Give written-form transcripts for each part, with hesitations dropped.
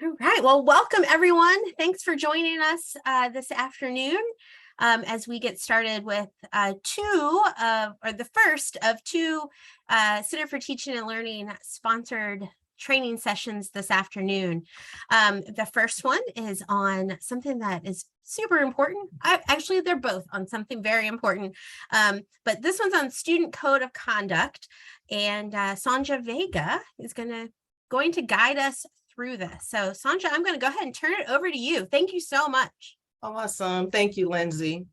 All right. Well, welcome everyone. Thanks for joining us this afternoon as we get started with the first of two Center for Teaching and Learning sponsored training sessions this afternoon. The first one is on something that is super important. Actually, they're both on something very important, but this one's on student code of conduct, and Sonja Vega is going to guide us through this. So Sonja, I'm going to go ahead and turn it over to you. Thank you so much. Awesome. Thank you, Lindsay.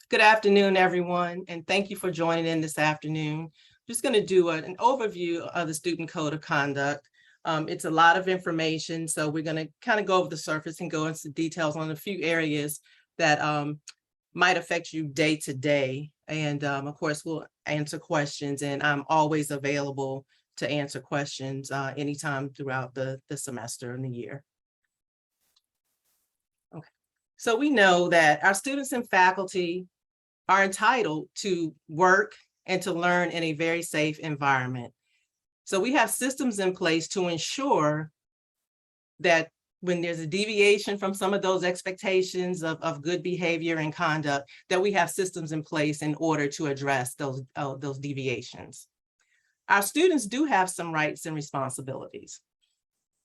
Good afternoon, everyone, and thank you for joining in this afternoon. I'm just going to do an overview of the Student Code of Conduct. It's a lot of information, so we're going to kind of go over the surface and go into details on a few areas that might affect you day to day. And of course, we'll answer questions, and I'm always available to answer questions anytime throughout the semester and the year. Okay, so we know that our students and faculty are entitled to work and to learn in a very safe environment. So we have systems in place to ensure that when there's a deviation from some of those expectations of good behavior and conduct, that we have systems in place in order to address those deviations. Our students do have some rights and responsibilities.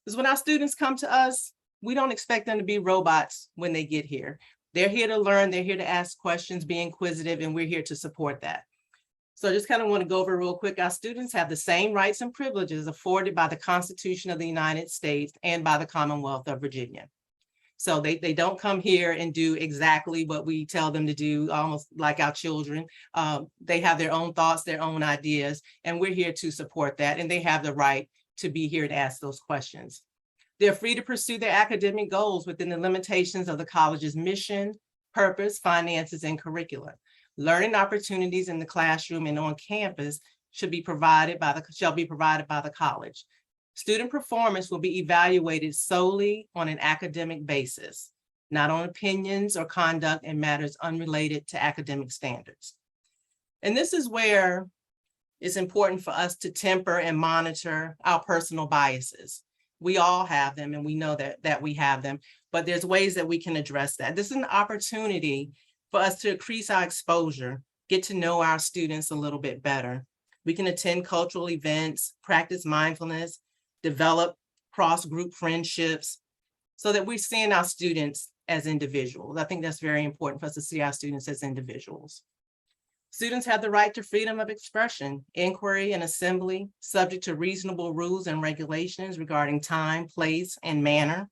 Because when our students come to us, we don't expect them to be robots when they get here. They're here to learn, they're here to ask questions, be inquisitive, and we're here to support that. So I just kind of want to go over real quick. Our students have the same rights and privileges afforded by the Constitution of the United States and by the Commonwealth of Virginia. So they don't come here and do exactly what we tell them to do, almost like our children. They have their own thoughts, their own ideas, and we're here to support that. And they have the right to be here to ask those questions. They're free to pursue their academic goals within the limitations of the college's mission, purpose, finances, and curriculum. Learning opportunities in the classroom and on campus shall be provided by the college. Student performance will be evaluated solely on an academic basis, not on opinions or conduct in matters unrelated to academic standards. And this is where it's important for us to temper and monitor our personal biases. We all have them, and we know that we have them, but there's ways that we can address that. This is an opportunity for us to increase our exposure, get to know our students a little bit better. We can attend cultural events, practice mindfulness, develop cross-group friendships so that we're seeing our students as individuals. I think that's very important for us to see our students as individuals. Students have the right to freedom of expression, inquiry, and assembly, subject to reasonable rules and regulations regarding time, place, and manner.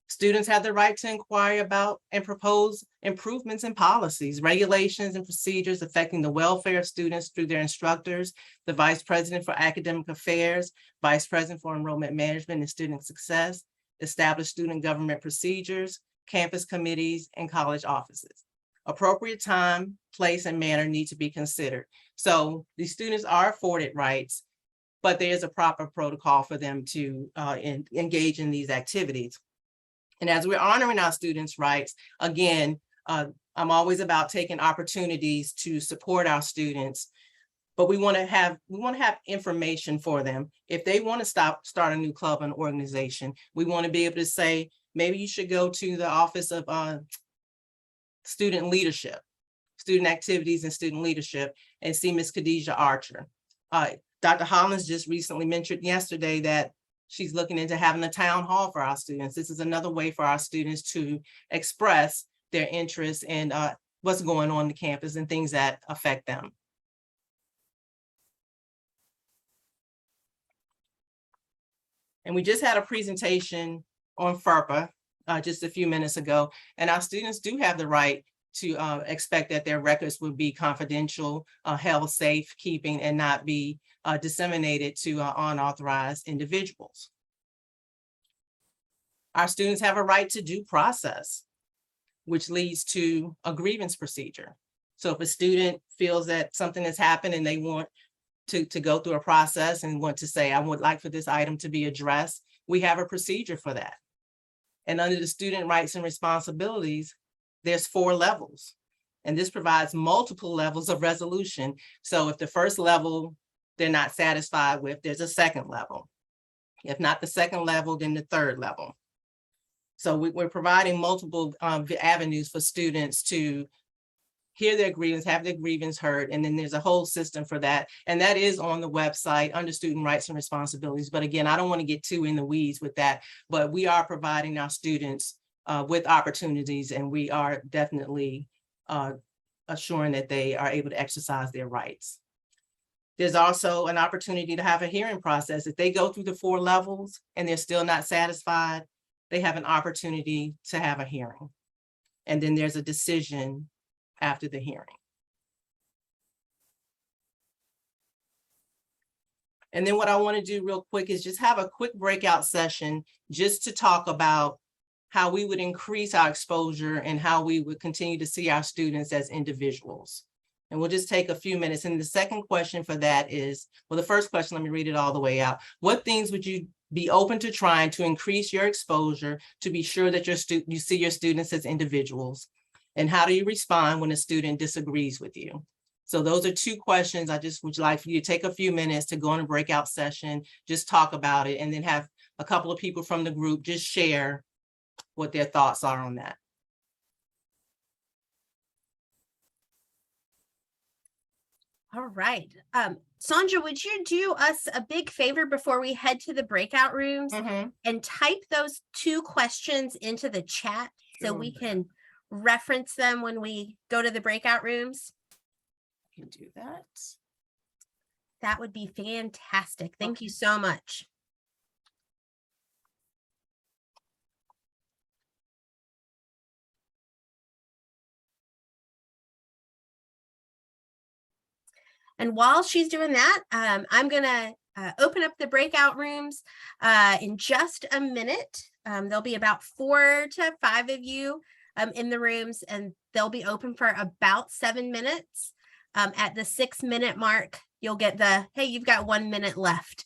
Students have the right to inquire about and propose improvements in policies, regulations, and procedures affecting the welfare of students through their instructors, the Vice President for Academic Affairs, Vice President for Enrollment Management and Student Success, establish student government procedures, campus committees, and college offices. Appropriate time, place, and manner need to be considered. So these students are afforded rights, but there is a proper protocol for them to engage in these activities. And as we're honoring our students' rights, again, I'm always about taking opportunities to support our students, but we want to have information for them. If they want to start a new club and organization, we want to be able to say, maybe you should go to the Office of Student Leadership, Student Activities and Student Leadership, and see Ms. Khadijah Archer. Dr. Hollins just recently mentioned yesterday that she's looking into having a town hall for our students. This is another way for our students to express their interest in what's going on the campus and things that affect them. And we just had a presentation on FERPA just a few minutes ago, and our students do have the right to expect that their records will be confidential, held safekeeping, and not be disseminated to unauthorized individuals. Our students have a right to due process, which leads to a grievance procedure. So if a student feels that something has happened and they want to go through a process and want to say, I would like for this item to be addressed, we have a procedure for that. And under the student rights and responsibilities, there's 4 levels. And this provides multiple levels of resolution. So if the first level they're not satisfied with, there's a second level. If not the second level, then the third level. So we're providing multiple avenues for students to hear their grievance, have their grievance heard, and then there's a whole system for that. And that is on the website under student rights and responsibilities. But again, I don't want to get too in the weeds with that, but we are providing our students with opportunities, and we are definitely assuring that they are able to exercise their rights. There's also an opportunity to have a hearing process. If they go through the 4 levels and they're still not satisfied, they have an opportunity to have a hearing. And then there's a decision after the hearing. And then what I want to do real quick is just have a quick breakout session just to talk about how we would increase our exposure and how we would continue to see our students as individuals. And we'll just take a few minutes. And the second question for that is, well, the first question, let me read it all the way out. What things would you be open to trying to increase your exposure to be sure that you see your students as individuals? And how do you respond when a student disagrees with you? So those are 2 questions. I just would like for you to take a few minutes to go in a breakout session, just talk about it, and then have a couple of people from the group just share what their thoughts are on that. All right. Sonja, would you do us a big favor before we head to the breakout rooms and type those 2 questions into the chat so we can reference them when we go to the breakout rooms? I can do that. That would be fantastic. Thank you so much. And while she's doing that, I'm going to open up the breakout rooms in just a minute. There'll be about 4 to 5 of you in the rooms, and they'll be open for about 7 minutes. At the 6-minute mark, you'll get the, hey, you've got 1 minute left.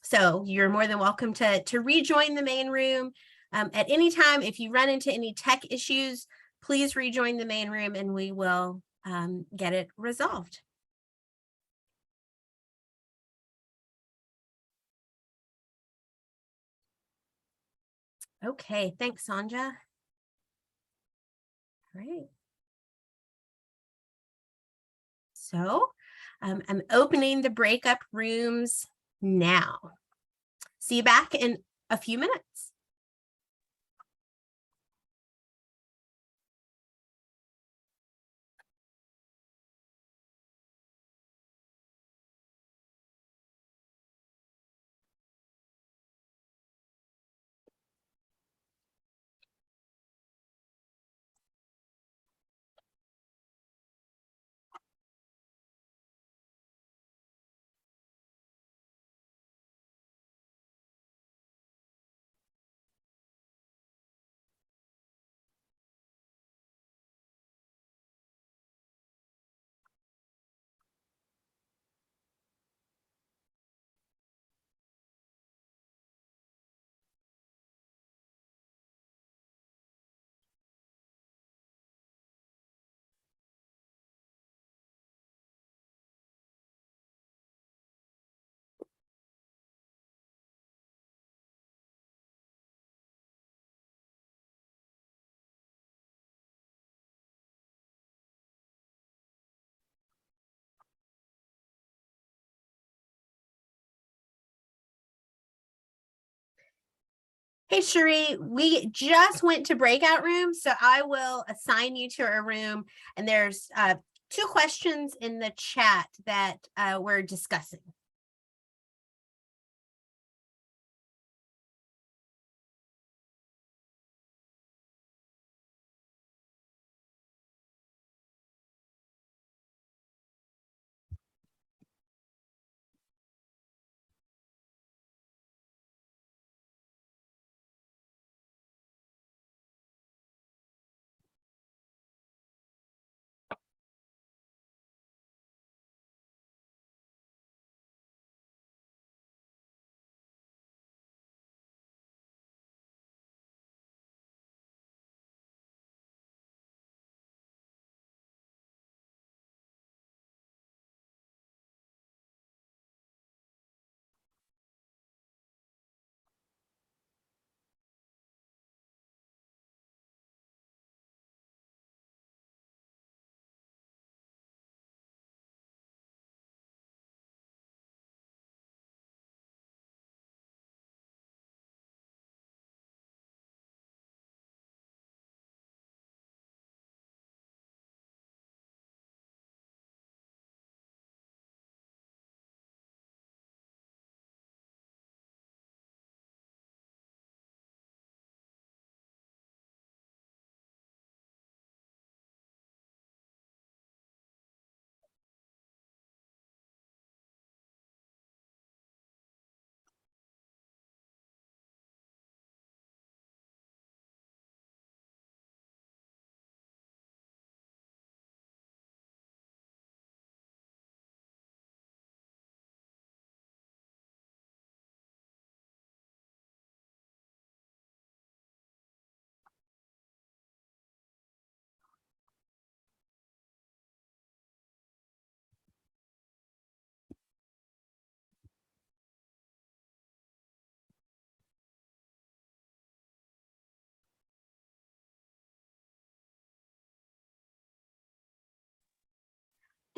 So you're more than welcome to rejoin the main room. At any time, if you run into any tech issues, please rejoin the main room and we will get it resolved. Okay, thanks, Sonja. All right. So I'm opening the breakup rooms now. See you back in a few minutes. Hey, Cherie, we just went to breakout rooms, so I will assign you to a room, and there's 2 questions in the chat that we're discussing.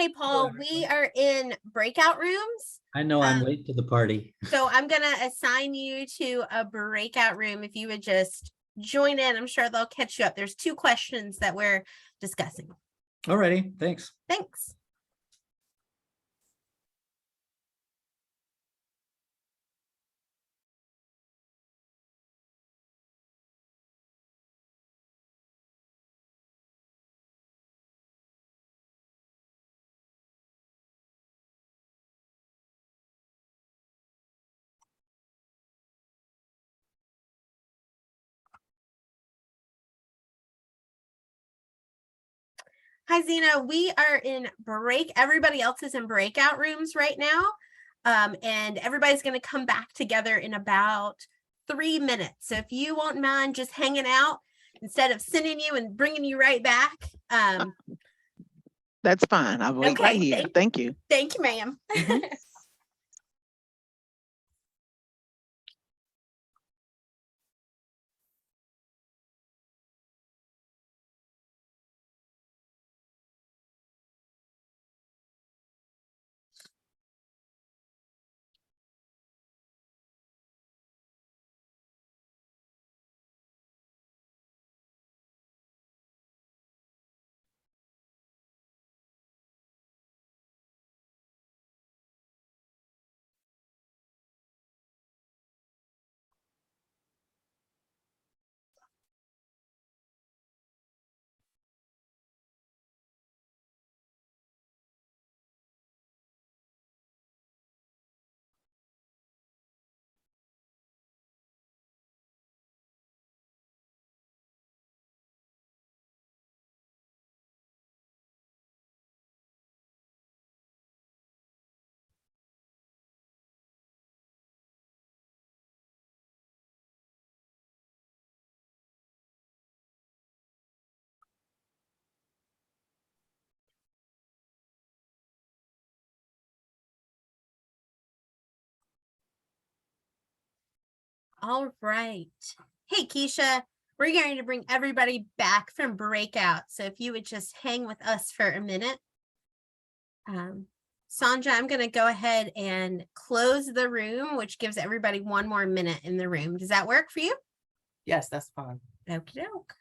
Hey, Paul, we are in breakout rooms. I know I'm late to the party. So I'm going to assign you to a breakout room. If you would just join in, I'm sure they'll catch you up. There's 2 questions that we're discussing. Alrighty, thanks. Thanks. Hi, Zena. We are in everybody else is in breakout rooms right now. And everybody's going to come back together in about 3 minutes. So if you won't mind just hanging out instead of sending you and bringing you right back. That's fine. I'll wait right here. Thank you. Thank you, ma'am. All right. Hey, Keisha, we're going to bring everybody back from breakout. So if you would just hang with us for a minute. Sonja, I'm going to go ahead and close the room, which gives everybody 1 more minute in the room. Does that work for you? Yes, that's fine. Okie doke.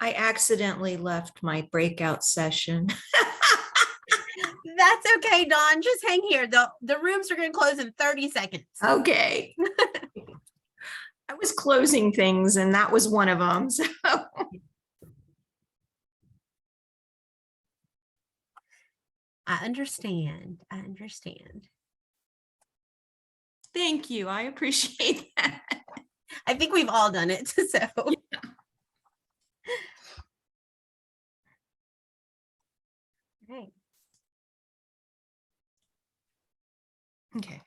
I accidentally left my breakout session. That's okay, Dawn. Just hang here. The rooms are going to close in 30 seconds. Okay. I was closing things and that was one of them. So I understand. I understand. thank you. I appreciate that. I think we've all done it. So. Yeah. Right. Okay.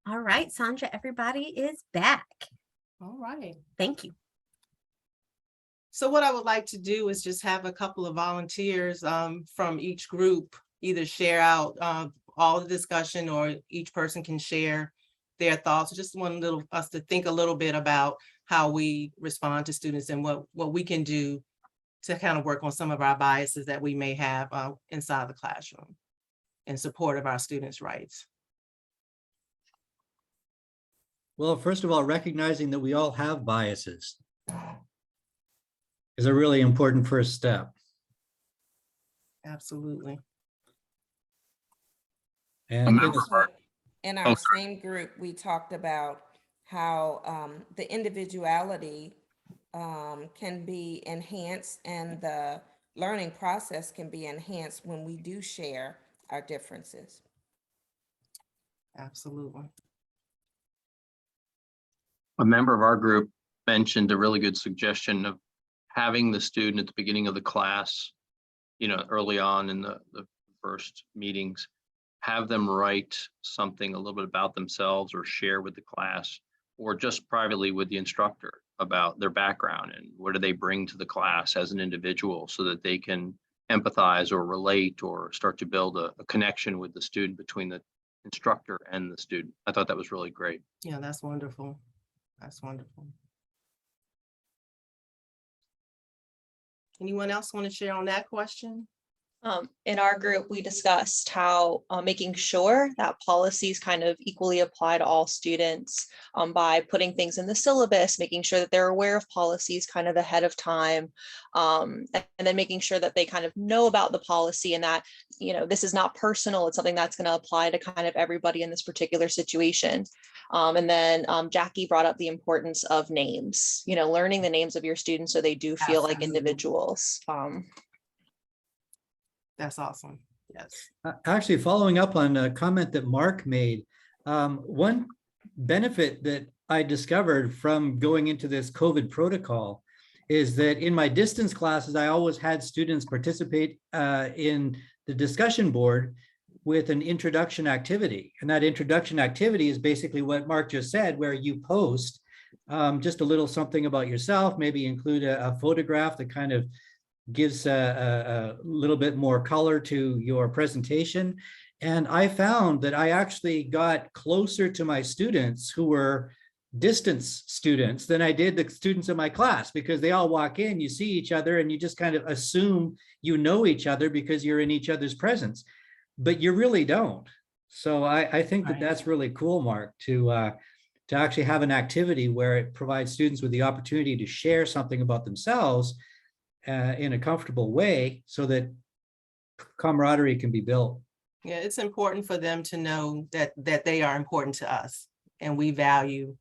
All right, Sonja, everybody is back. All right. Thank you. So what I would like to do is just have a couple of volunteers from each group either share out all the discussion, or each person can share their thoughts. I just want us to think a little bit about how we respond to students and what we can do to kind of work on some of our biases that we may have inside the classroom in support of our students' rights. Well, first of all, recognizing that we all have biases is a really important first step. Absolutely. And in our same group, we talked about how the individuality can be enhanced, and the learning process can be enhanced when we do share our differences. Absolutely. A member of our group mentioned a really good suggestion of having the student at the beginning of the class, early on in the first meetings, have them write something a little bit about themselves or share with the class, or just privately with the instructor about their background and what do they bring to the class as an individual, so that they can empathize or relate or start to build a connection with the student, between the instructor and the student. I thought that was really great. Yeah, that's wonderful. That's wonderful. Anyone else want to share on that question? In our group, we discussed how making sure that policies kind of equally apply to all students by putting things in the syllabus, making sure that they're aware of policies kind of ahead of time, and then making sure that they kind of know about the policy, and that, this is not personal. It's something that's going to apply to kind of everybody in this particular situation. And then Jackie brought up the importance of names, learning the names of your students so they do feel like individuals. That's awesome. Yes. Actually, following up on a comment that Mark made, one benefit that I discovered from going into this COVID protocol is that in my distance classes, I always had students participate in the discussion board with an introduction activity. And that introduction activity is basically what Mark just said, where you post just a little something about yourself, maybe include a photograph that kind of gives a little bit more color to your presentation. And I found that I actually got closer to my students who were distance students than I did the students in my class, because they all walk in, you see each other, and you just kind of assume you know each other because you're in each other's presence, but you really don't. So I think that that's really cool, Mark, to actually have an activity where it provides students with the opportunity to share something about themselves in a comfortable way, so that camaraderie can be built. Yeah, it's important for them to know that they are important to us, and we value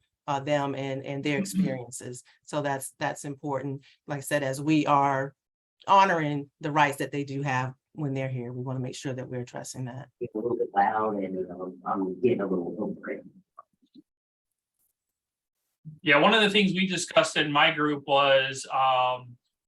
them and their experiences. So that's important. Like I said, as we are honoring the rights that they do have when they're here, we want to make sure that we're addressing that. It's a little bit loud, and I'm getting a little break. Yeah, one of the things we discussed in my group was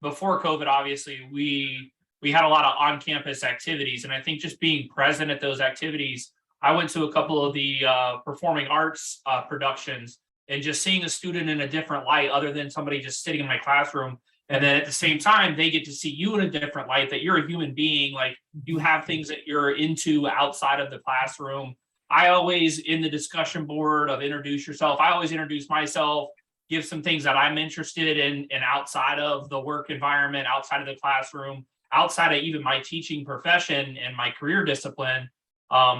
before COVID, obviously, we had a lot of on-campus activities. And I think just being present at those activities, I went to a couple of the performing arts productions, and just seeing a student in a different light other than somebody just sitting in my classroom. And then at the same time, they get to see you in a different light, that you're a human being, like you have things that you're into outside of the classroom. I always, in the discussion board of introduce yourself, I always introduce myself, give some things that I'm interested in and outside of the work environment, outside of the classroom, outside of even my teaching profession and my career discipline,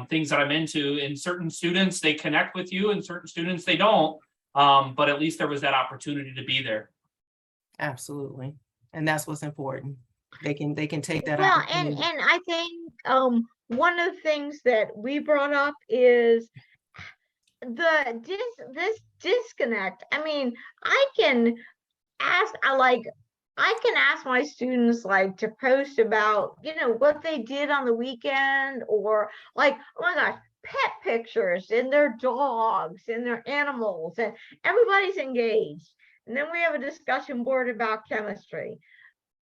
things that I'm into. And certain students, they connect with you, and certain students, they don't. But at least there was that opportunity to be there. Absolutely. And that's what's important. They can take that Well, opportunity. and I think one of the things that we brought up is this disconnect. I mean, I can ask my students like to post about, what they did on the weekend, or like, oh my gosh, pet pictures and their dogs and their animals, and everybody's engaged. And then we have a discussion board about chemistry.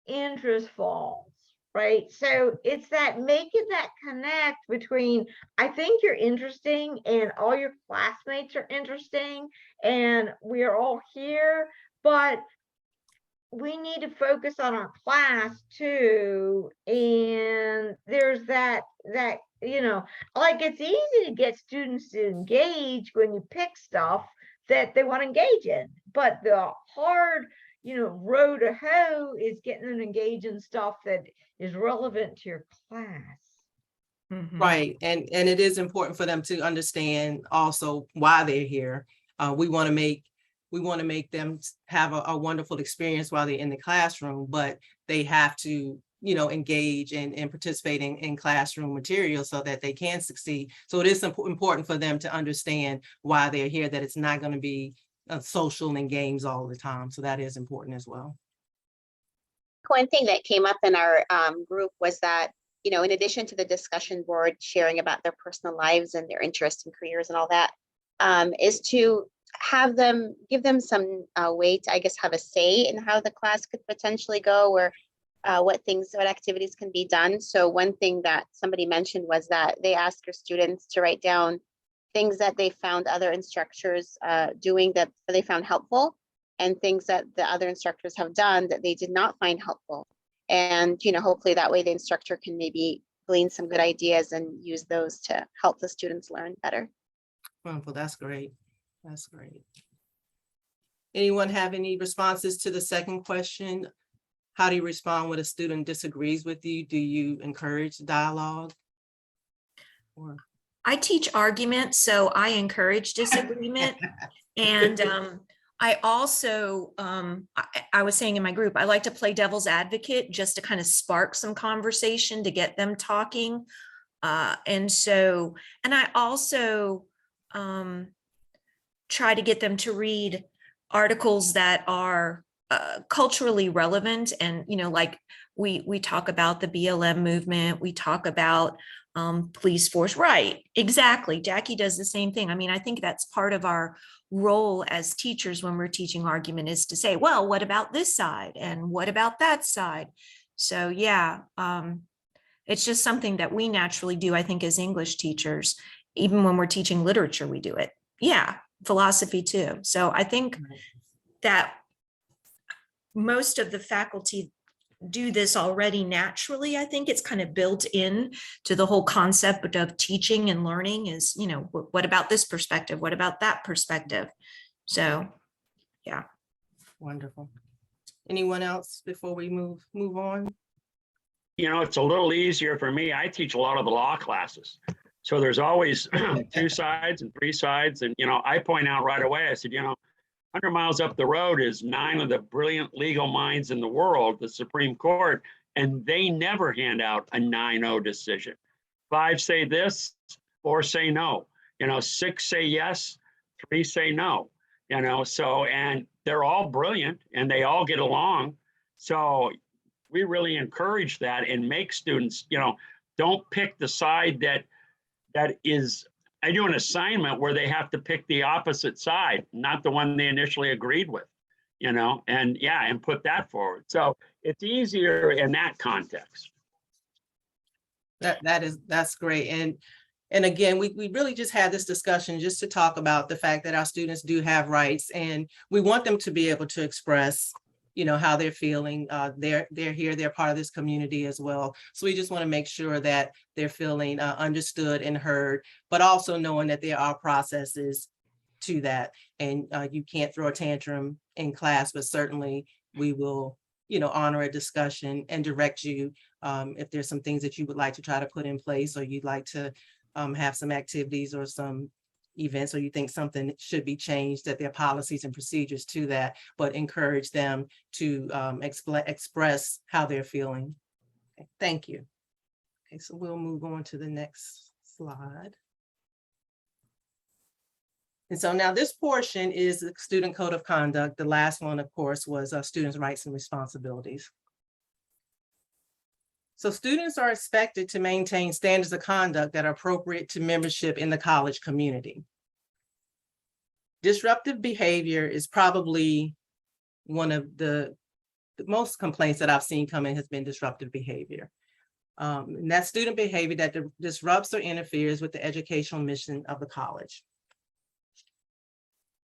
Interest falls, right? So it's that making that connect between, I think you're interesting and all your classmates are interesting and we are all here, but we need to focus on our class too. And there's that, like it's easy to get students to engage when you pick stuff that they want to engage in, but the hard row to hoe is getting them engaged in stuff that is relevant to your class. Mhm. Right. And it is important for them to understand also why they're here. We want to make them have a wonderful experience while they're in the classroom, but they have to, engage and participate in classroom material so that they can succeed. So it is important for them to understand why they're here, that it's not going to be social and games all the time. So that is important as well. One thing that came up in our group was that, you know, in addition to the discussion board sharing about their personal lives and their interests and careers and all that, is to have them, give them some way to, I guess, have a say in how the class could potentially go, or what activities can be done. So one thing that somebody mentioned was that they asked their students to write down things that they found other instructors doing that they found helpful, and things that the other instructors have done that they did not find helpful. And, you know, hopefully that way the instructor can maybe glean some good ideas and use those to help the students learn better. Wonderful, that's great. That's great. Anyone have any responses to the second question? How do you respond when a student disagrees with you? Do you encourage dialogue? Or I teach argument, so I encourage disagreement. And I also, I was saying in my group, I like to play devil's advocate just to kind of spark some conversation to get them talking. And I also try to get them to read articles that are culturally relevant. And, you know, like we talk about the BLM movement, we talk about police force, right? Exactly. Jackie does the same thing. I mean, I think that's part of our role as teachers when we're teaching argument, is to say, well, what about this side? And what about that side? So yeah, it's just something that we naturally do, I think, as English teachers. Even when we're teaching literature, we do it. Yeah, philosophy too. So I think that most of the faculty do this already naturally. I think it's kind of built in to the whole concept of teaching and learning is, you know, what about this perspective? What about that perspective? So, yeah. wonderful. Anyone else before we move on? You know, it's a little easier for me. I teach a lot of the law classes. So there's always 2 sides and 3 sides. And, you know, I point out right away, I said, you know, 100 miles up the road is 9 of the brilliant legal minds in the world, the Supreme Court, and they never hand out a 9-0 decision. 5 say this, 4 say no. You know, 6 say yes, 3 say no. You know, so, and they're all brilliant and they all get along. So we really encourage that and make students, you know, don't pick the side that is. I do an assignment where they have to pick the opposite side, not the one they initially agreed with, you know, and yeah, and put that forward. So it's easier in that context. That's great. And again, we really just had this discussion just to talk about the fact that our students do have rights, and we want them to be able to express, you know, how they're feeling. They're here, they're part of this community as well. So we just want to make sure that they're feeling understood and heard, but also knowing that there are processes to that. And you can't throw a tantrum in class, but certainly we will, you know, honor a discussion and direct you if there's some things that you would like to try to put in place, or you'd like to have some activities or some events, or you think something should be changed, that there are policies and procedures to that, but encourage them to express how they're feeling. Okay, thank you. Okay, so we'll move on to the next slide. And so now this portion is the student code of conduct. The last one, of course, was students' rights and responsibilities. So students are expected to maintain standards of conduct that are appropriate to membership in the college community. Disruptive behavior is probably one of the most complaints that I've seen come in, has been disruptive behavior. And that's student behavior that disrupts or interferes with the educational mission of the college.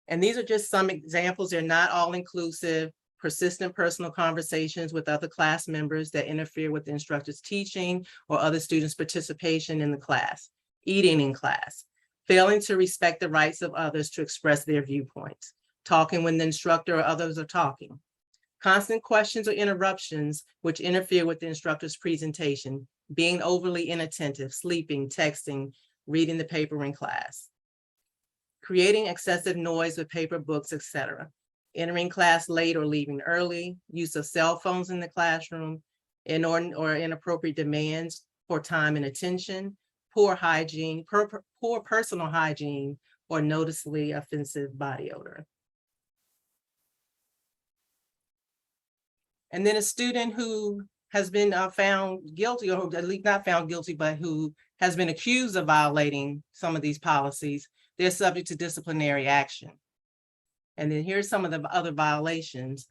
And these are just some examples. They're not all inclusive. Persistent personal conversations with other class members that interfere with the instructor's teaching or other students' participation in the class. Eating in class. Failing to respect the rights of others to express their viewpoints. Talking when the instructor or others are talking. Constant questions or interruptions which interfere with the instructor's presentation. Being overly inattentive, sleeping, texting, reading the paper in class. Creating excessive noise with paper, books, etc. Entering class late or leaving early, use of cell phones in the classroom, inordinate or inappropriate demands for time and attention, poor hygiene, poor personal hygiene, or noticeably offensive body odor. And then a student who has been found guilty, or at least not found guilty, but who has been accused of violating some of these policies, they're subject to disciplinary action. And then here's some of the other violations.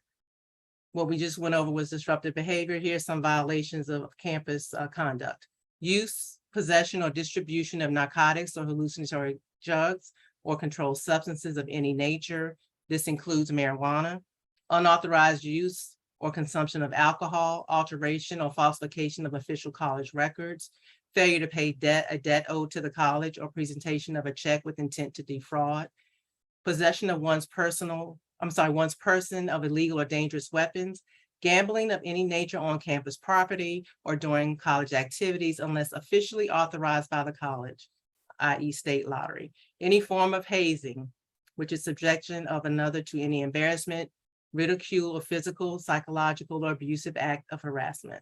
What we just went over was disruptive behavior. Here's some violations of campus conduct. Use, possession, or distribution of narcotics or hallucinatory drugs or controlled substances of any nature. This includes marijuana. Unauthorized use or consumption of alcohol, alteration or falsification of official college records, failure to pay a debt owed to the college, or presentation of a check with intent to defraud, possession of one's person of illegal or dangerous weapons, gambling of any nature on campus property or during college activities unless officially authorized by the college, i.e. state lottery, any form of hazing, which is subjection of another to any embarrassment, ridicule, or physical, psychological, or abusive act of harassment,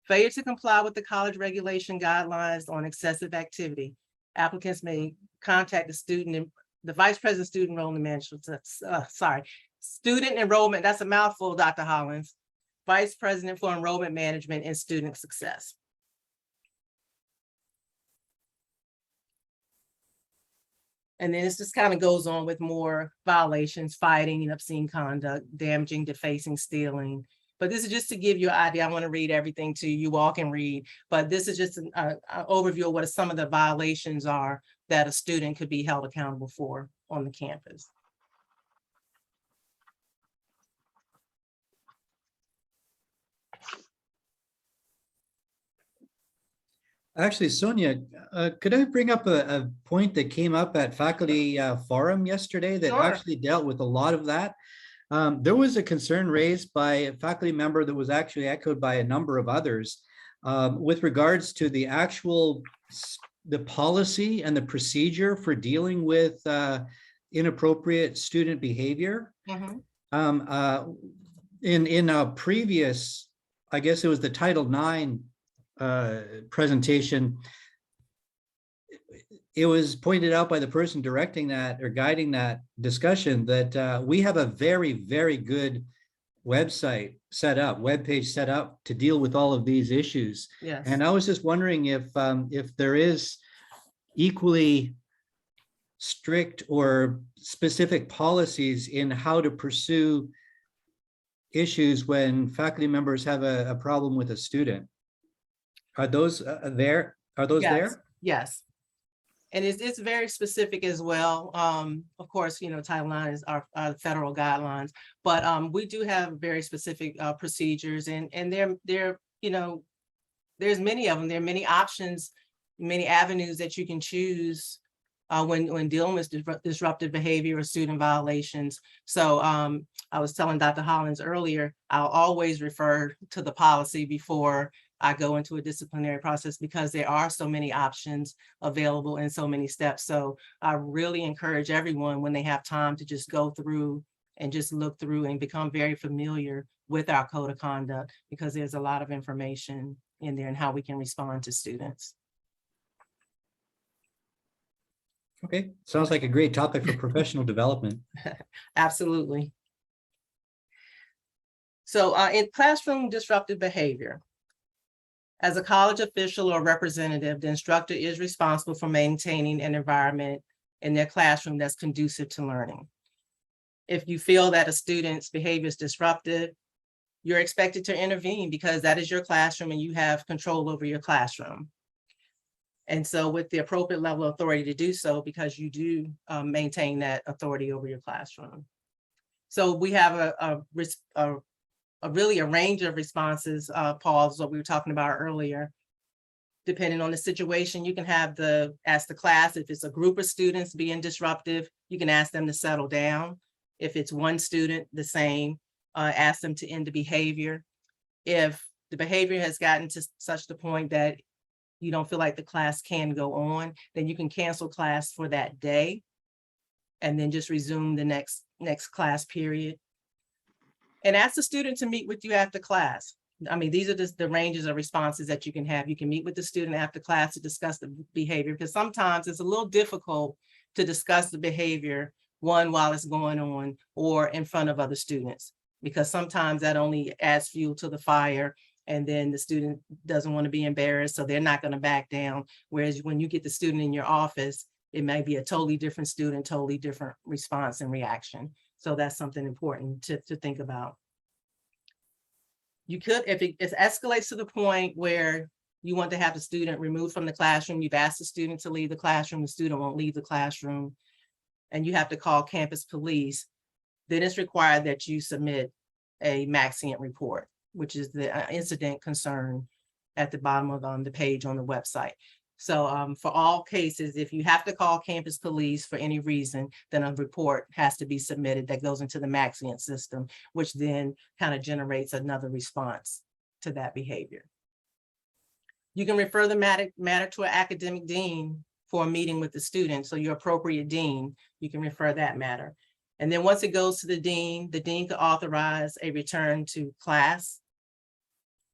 failure to comply with the college regulation guidelines on excessive activity. Applicants may contact the vice president, student enrollment management, student enrollment, that's a mouthful, Dr. Hollins, vice president for enrollment management and student success. And then it just kind of goes on with more violations, fighting, obscene conduct, damaging, defacing, stealing. But this is just to give you an idea. I want to read everything to you. You all can read, but this is just an overview of what some of the violations are that a student could be held accountable for on the campus. Actually, Sonja, could I bring up a point that came up at faculty forum yesterday that Sure. actually dealt with a lot of that? There was a concern raised by a faculty member that was actually echoed by a number of others with regards to the the policy and the procedure for dealing with inappropriate student behavior. Mm-hmm. In a previous, I guess it was the Title IX presentation, it was pointed out by the person directing that or guiding that discussion that we have a very, very good website set up, webpage set up to deal with all of these issues. Yes. And I was just wondering if there is equally strict or specific policies in how to pursue issues when faculty members have a problem with a student. Are those there? Are those there? Yes. And it's very specific as well. Of course, Title IX is our federal guidelines, but we do have very specific procedures, and there's many of them. There are many options, many avenues that you can choose when dealing with disruptive behavior or student violations. So I was telling Dr. Hollins earlier, I'll always refer to the policy before I go into a disciplinary process because there are so many options available and so many steps. So I really encourage everyone when they have time to just go through and just look through and become very familiar with our code of conduct, because there's a lot of information in there and how we can respond to students. Okay, sounds like a great topic for professional development. Absolutely. So in classroom disruptive behavior, as a college official or representative, the instructor is responsible for maintaining an environment in their classroom that's conducive to learning. If you feel that a student's behavior is disruptive, you're expected to intervene because that is your classroom and you have control over your classroom. And so with the appropriate level of authority to do so, because you do maintain that authority over your classroom. So we have really a range of responses, Paul, is what we were talking about earlier. Depending on the situation, you can ask the class, if it's a group of students being disruptive, you can ask them to settle down. If it's one student, the same, ask them to end the behavior. If the behavior has gotten to such the point that you don't feel like the class can go on, then you can cancel class for that day and then just resume the next class period. And ask the student to meet with you after class. I mean, these are just the ranges of responses that you can have. You can meet with the student after class to discuss the behavior, because sometimes it's a little difficult to discuss the behavior, one, while it's going on or in front of other students. because sometimes that only adds fuel to the fire. And then the student doesn't want to be embarrassed, so they're not going to back down. Whereas when you get the student in your office, it may be a totally different student, totally different response and reaction. So that's something important to think about. You could, if it escalates to the point where you want to have the student removed from the classroom, you've asked the student to leave the classroom, the student won't leave the classroom, and you have to call campus police, then it's required that you submit a Maxient report, which is the incident concern at the bottom of the page on the website. So for all cases, if you have to call campus police for any reason, then a report has to be submitted that goes into the Maxient system, which then kind of generates another response to that behavior. You can refer the matter to an academic dean for a meeting with the student. So your appropriate dean, you can refer that matter. And then once it goes to the dean could authorize a return to class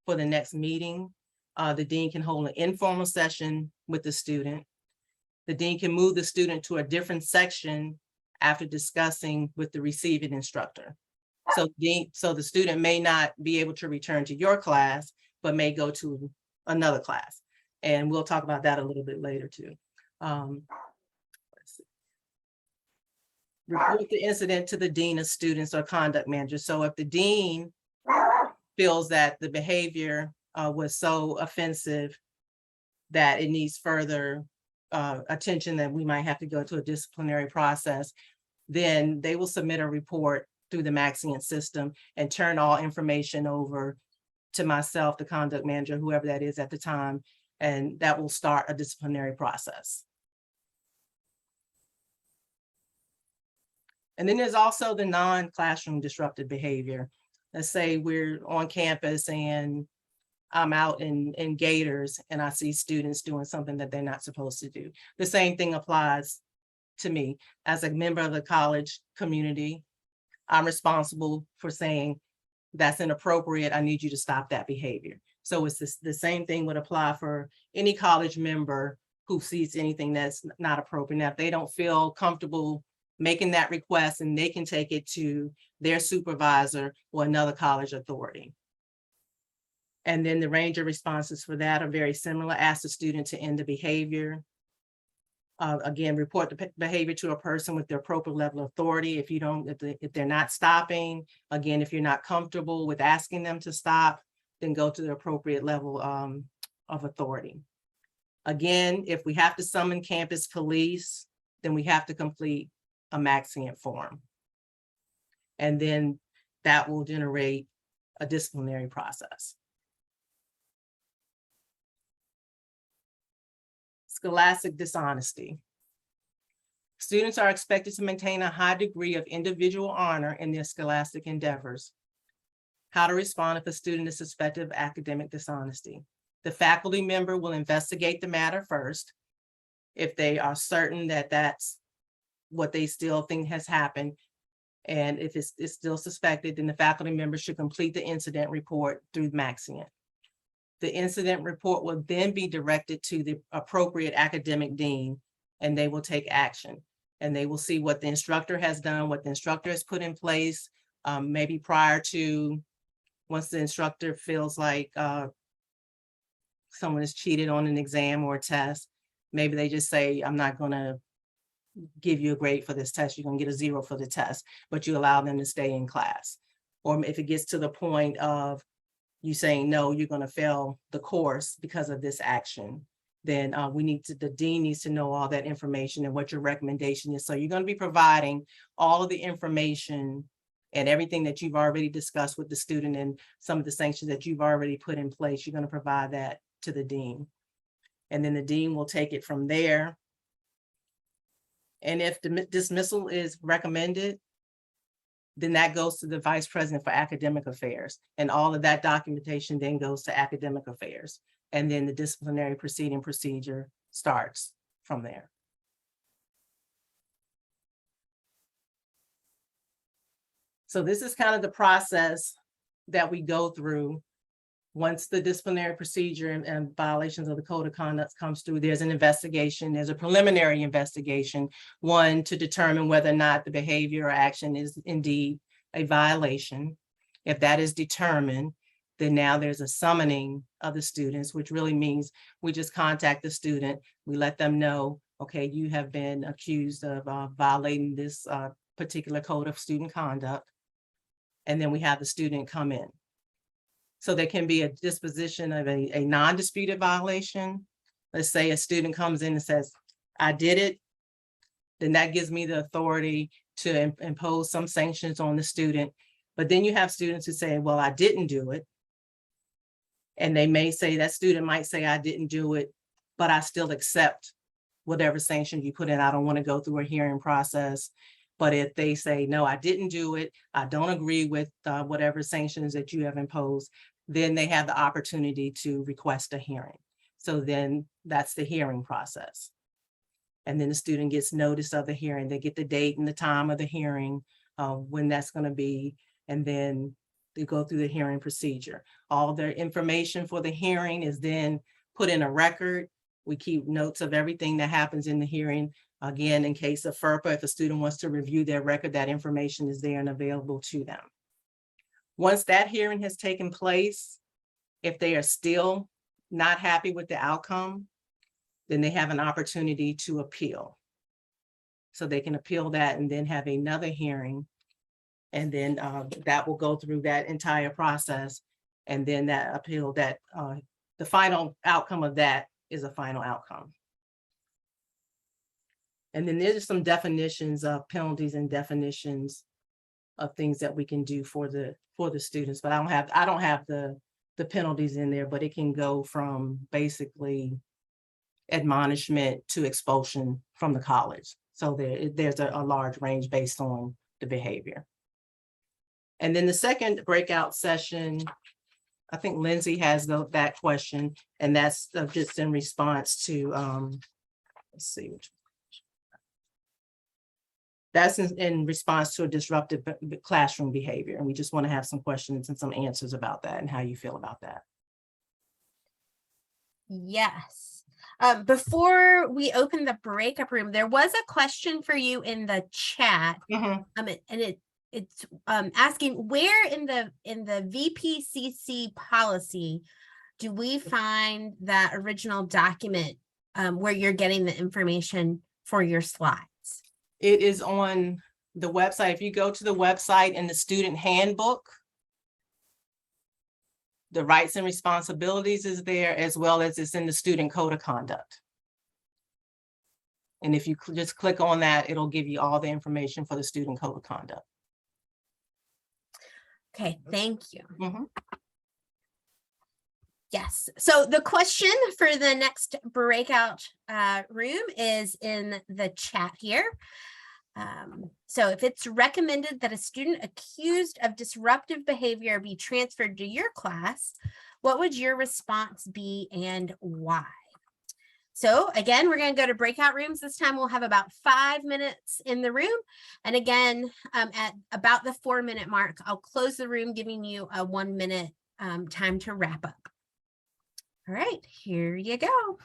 for the next meeting. The dean can hold an informal session with the student. The dean can move the student to a different section after discussing with the receiving instructor. So the student may not be able to return to your class, but may go to another class. And we'll talk about that a little bit later too. Report the incident to the dean of students or conduct manager. So if the dean feels that the behavior was so offensive that it needs further attention, that we might have to go to a disciplinary process, then they will submit a report through the Maxient system and turn all information over to myself, the conduct manager, whoever that is at the time, and that will start a disciplinary process. And then there's also the non-classroom disruptive behavior. Let's say we're on campus and I'm out in Gators and I see students doing something that they're not supposed to do. The same thing applies to me. As a member of the college community, I'm responsible for saying that's inappropriate. I need you to stop that behavior. So it's the same thing would apply for any college member who sees anything that's not appropriate. Now, if they don't feel comfortable making that request, and they can take it to their supervisor or another college authority. And then the range of responses for that are very similar. Ask the student to end the behavior. Again, report the behavior to a person with the appropriate level of authority. If they're not stopping, again, if you're not comfortable with asking them to stop, then go to the appropriate level of authority. Again, if we have to summon campus police, then we have to complete a Maxient form. And then that will generate a disciplinary process. Scholastic dishonesty. Students are expected to maintain a high degree of individual honor in their scholastic endeavors. How to respond if a student is suspected of academic dishonesty. The faculty member will investigate the matter first. If they are certain that that's what they still think has happened, and if it's still suspected, then the faculty member should complete the incident report through Maxient. The incident report will then be directed to the appropriate academic dean, and they will take action. And they will see what the instructor has done, what the instructor has put in place, maybe prior to, once the instructor feels like someone has cheated on an exam or a test, maybe they just say, I'm not going to give you a grade for this test, you're going to get a 0 for the test, but you allow them to stay in class. Or if it gets to the point of you saying, no, you're going to fail the course because of this action, then the dean needs to know all that information and what your recommendation is. So you're going to be providing all of the information and everything that you've already discussed with the student and some of the sanctions that you've already put in place. You're going to provide that to the dean. And then the dean will take it from there. And if the dismissal is recommended, then that goes to the vice president for academic affairs. And all of that documentation then goes to academic affairs. And then the disciplinary proceeding procedure starts from there. So this is kind of the process that we go through. Once the disciplinary procedure and violations of the code of conduct comes through, there's an investigation, there's a preliminary investigation, one to determine whether or not the behavior or action is indeed a violation. If that is determined, then now there's a summoning of the students, which really means we just contact the student. We let them know, okay, you have been accused of violating this particular code of student conduct. And then we have the student come in. So there can be a disposition of a non-disputed violation. Let's say a student comes in and says, I did it. Then that gives me the authority to impose some sanctions on the student. But then you have students who say, well, I didn't do it. And they may say, that student might say, I didn't do it, but I still accept whatever sanction you put in. I don't want to go through a hearing process. But if they say, no, I didn't do it, I don't agree with whatever sanctions that you have imposed, then they have the opportunity to request a hearing. So then that's the hearing process. And then the student gets notice of the hearing. They get the date and the time of the hearing, when that's going to be, and then they go through the hearing procedure. All their information for the hearing is then put in a record. We keep notes of everything that happens in the hearing. Again, in case of FERPA, if a student wants to review their record, that information is there and available to them. Once that hearing has taken place, if they are still not happy with the outcome, then they have an opportunity to appeal. So they can appeal that and then have another hearing. And then that will go through that entire process. And then that appeal, that the final outcome of that is a final outcome. And then there's some definitions of penalties and definitions of things that we can do for the students, but I don't have the penalties in there, but it can go from basically admonishment to expulsion from the college. So there's a large range based on the behavior. And then the second breakout session, I think Lindsay has that question, and that's just in response to, let's see, that's in response to a disruptive classroom behavior. And we just want to have some questions and some answers about that and how you feel about that. Yes. Before we open the breakup room, there was a question for you in the chat. And it's asking, where in the VPCC policy do we find that original document where you're getting the information for your slides? It is on the website. If you go to the website in the student handbook, the rights and responsibilities is there, as well as it's in the student code of conduct. And if you just click on that, it'll give you all the information for the student code of conduct. Okay, thank you. Yes, so the question for the next breakout room is in the chat here. So if it's recommended that a student accused of disruptive behavior be transferred to your class, what would your response be and why? So again, we're going to go to breakout rooms. This time we'll have about 5 minutes in the room. And again, at about the 4-minute mark, I'll close the room, giving you a 1 minute time to wrap up. All right, here you go.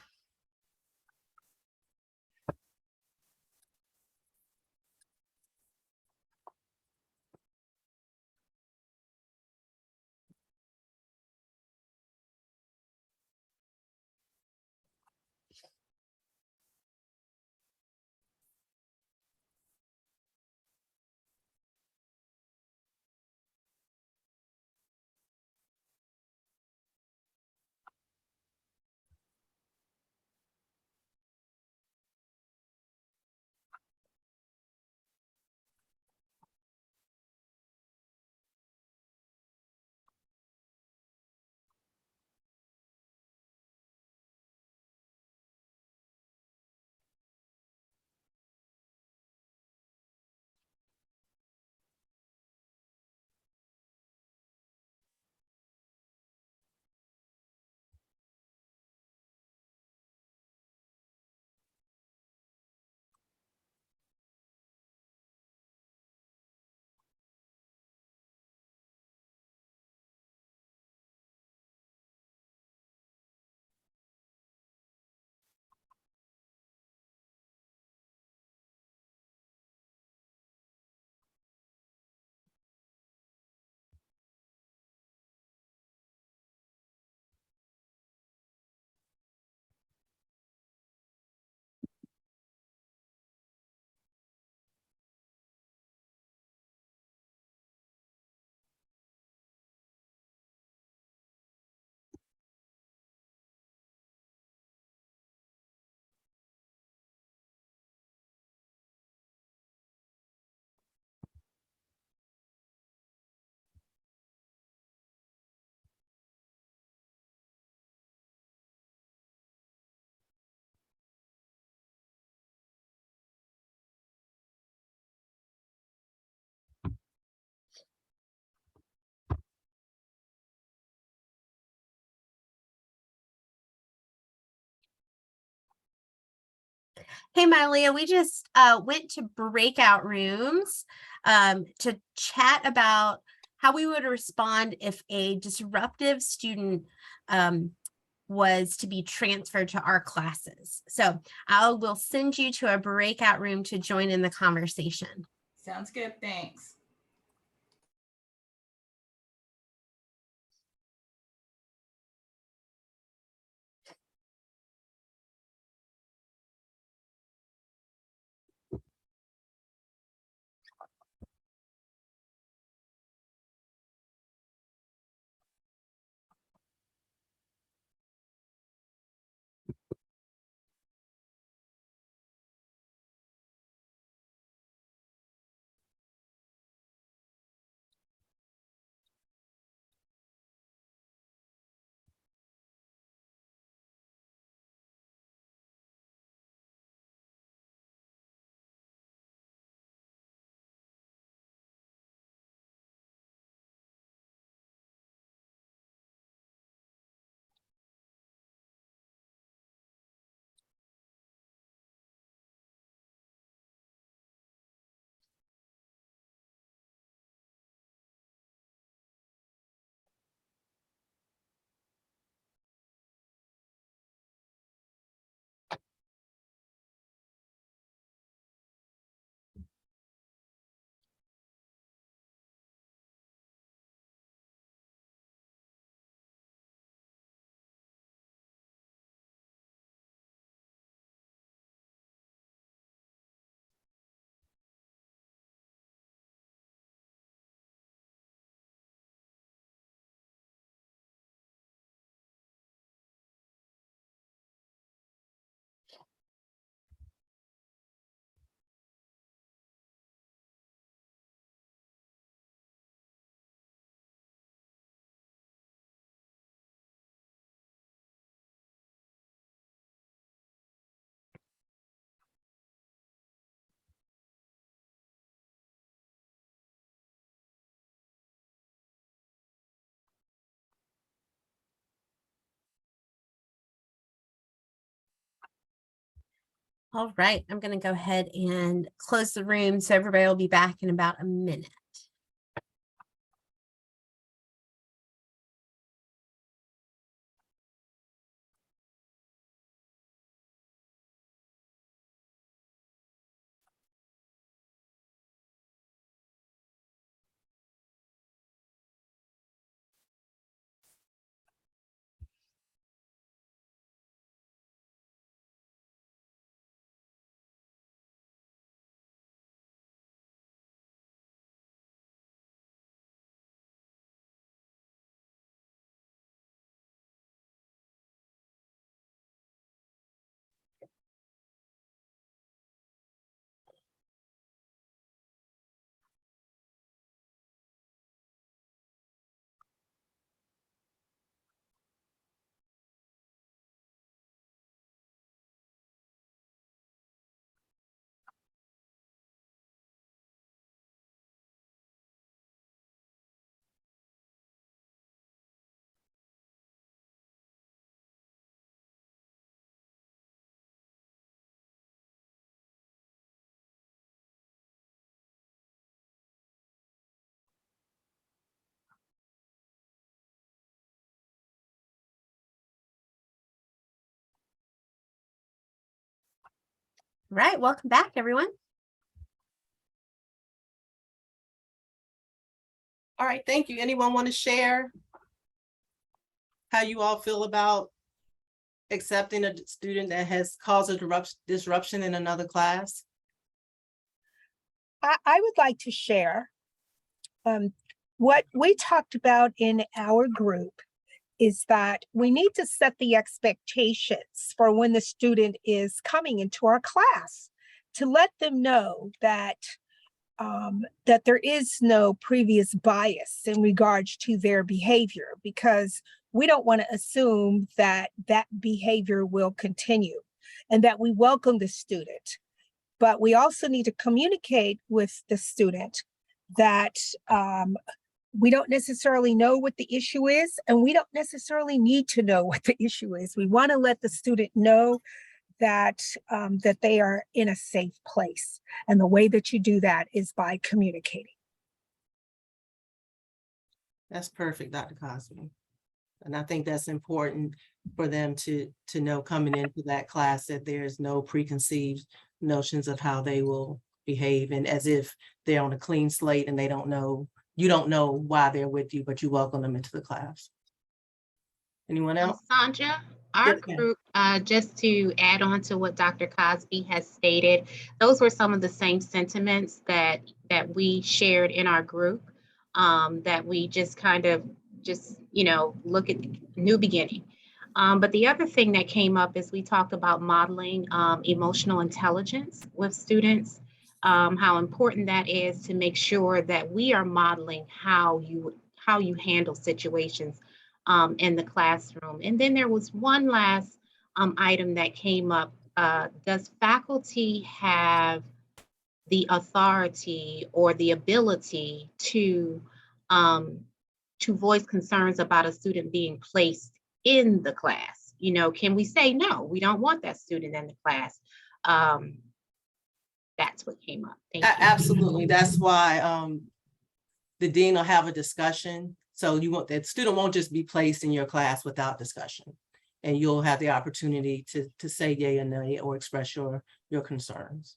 Hey, Malia, we just went to breakout rooms to chat about how we would respond if a disruptive student was to be transferred to our classes. So I will send you to a breakout room to join in the conversation. Sounds good. Thanks. All right, I'm going to go ahead and close the room so everybody will be back in about a minute. Right, welcome back, everyone. All right, thank you. Anyone want to share how you all feel about accepting a student that has caused a disruption in another class? I would like to share what we talked about in our group is that we need to set the expectations for when the student is coming into our class to let them know that that there is no previous bias in regards to their behavior, because we don't want to assume that that behavior will continue and that we welcome the student. But we also need to communicate with the student that we don't necessarily know what the issue is, and we don't necessarily need to know what the issue is. We want to let the student know that that they are in a safe place. And the way that you do that is by communicating. That's perfect, Dr. Cosby. And I think that's important for them to know coming into that class that there's no preconceived notions of how they will behave, and as if they're on a clean slate and they don't know, you don't know why they're with you, but you welcome them into the class. Anyone else? Sonja, our Yes, ma'am. group, just to add on to what Dr. Cosby has stated, those were some of the same sentiments that we shared in our group, that we just kind of look at new beginning. But the other thing that came up is we talked about modeling emotional intelligence with students, how important that is to make sure that we are modeling how you handle situations in the classroom. And then there was one last item that came up. Does faculty have the authority or the ability to voice concerns about a student being placed in the class? Can we say, no, we don't want that student in the class? That's what came up. Thank you. Absolutely. That's why the dean will have a discussion. So that student won't just be placed in your class without discussion. And you'll have the opportunity to say yay or nay or express your concerns.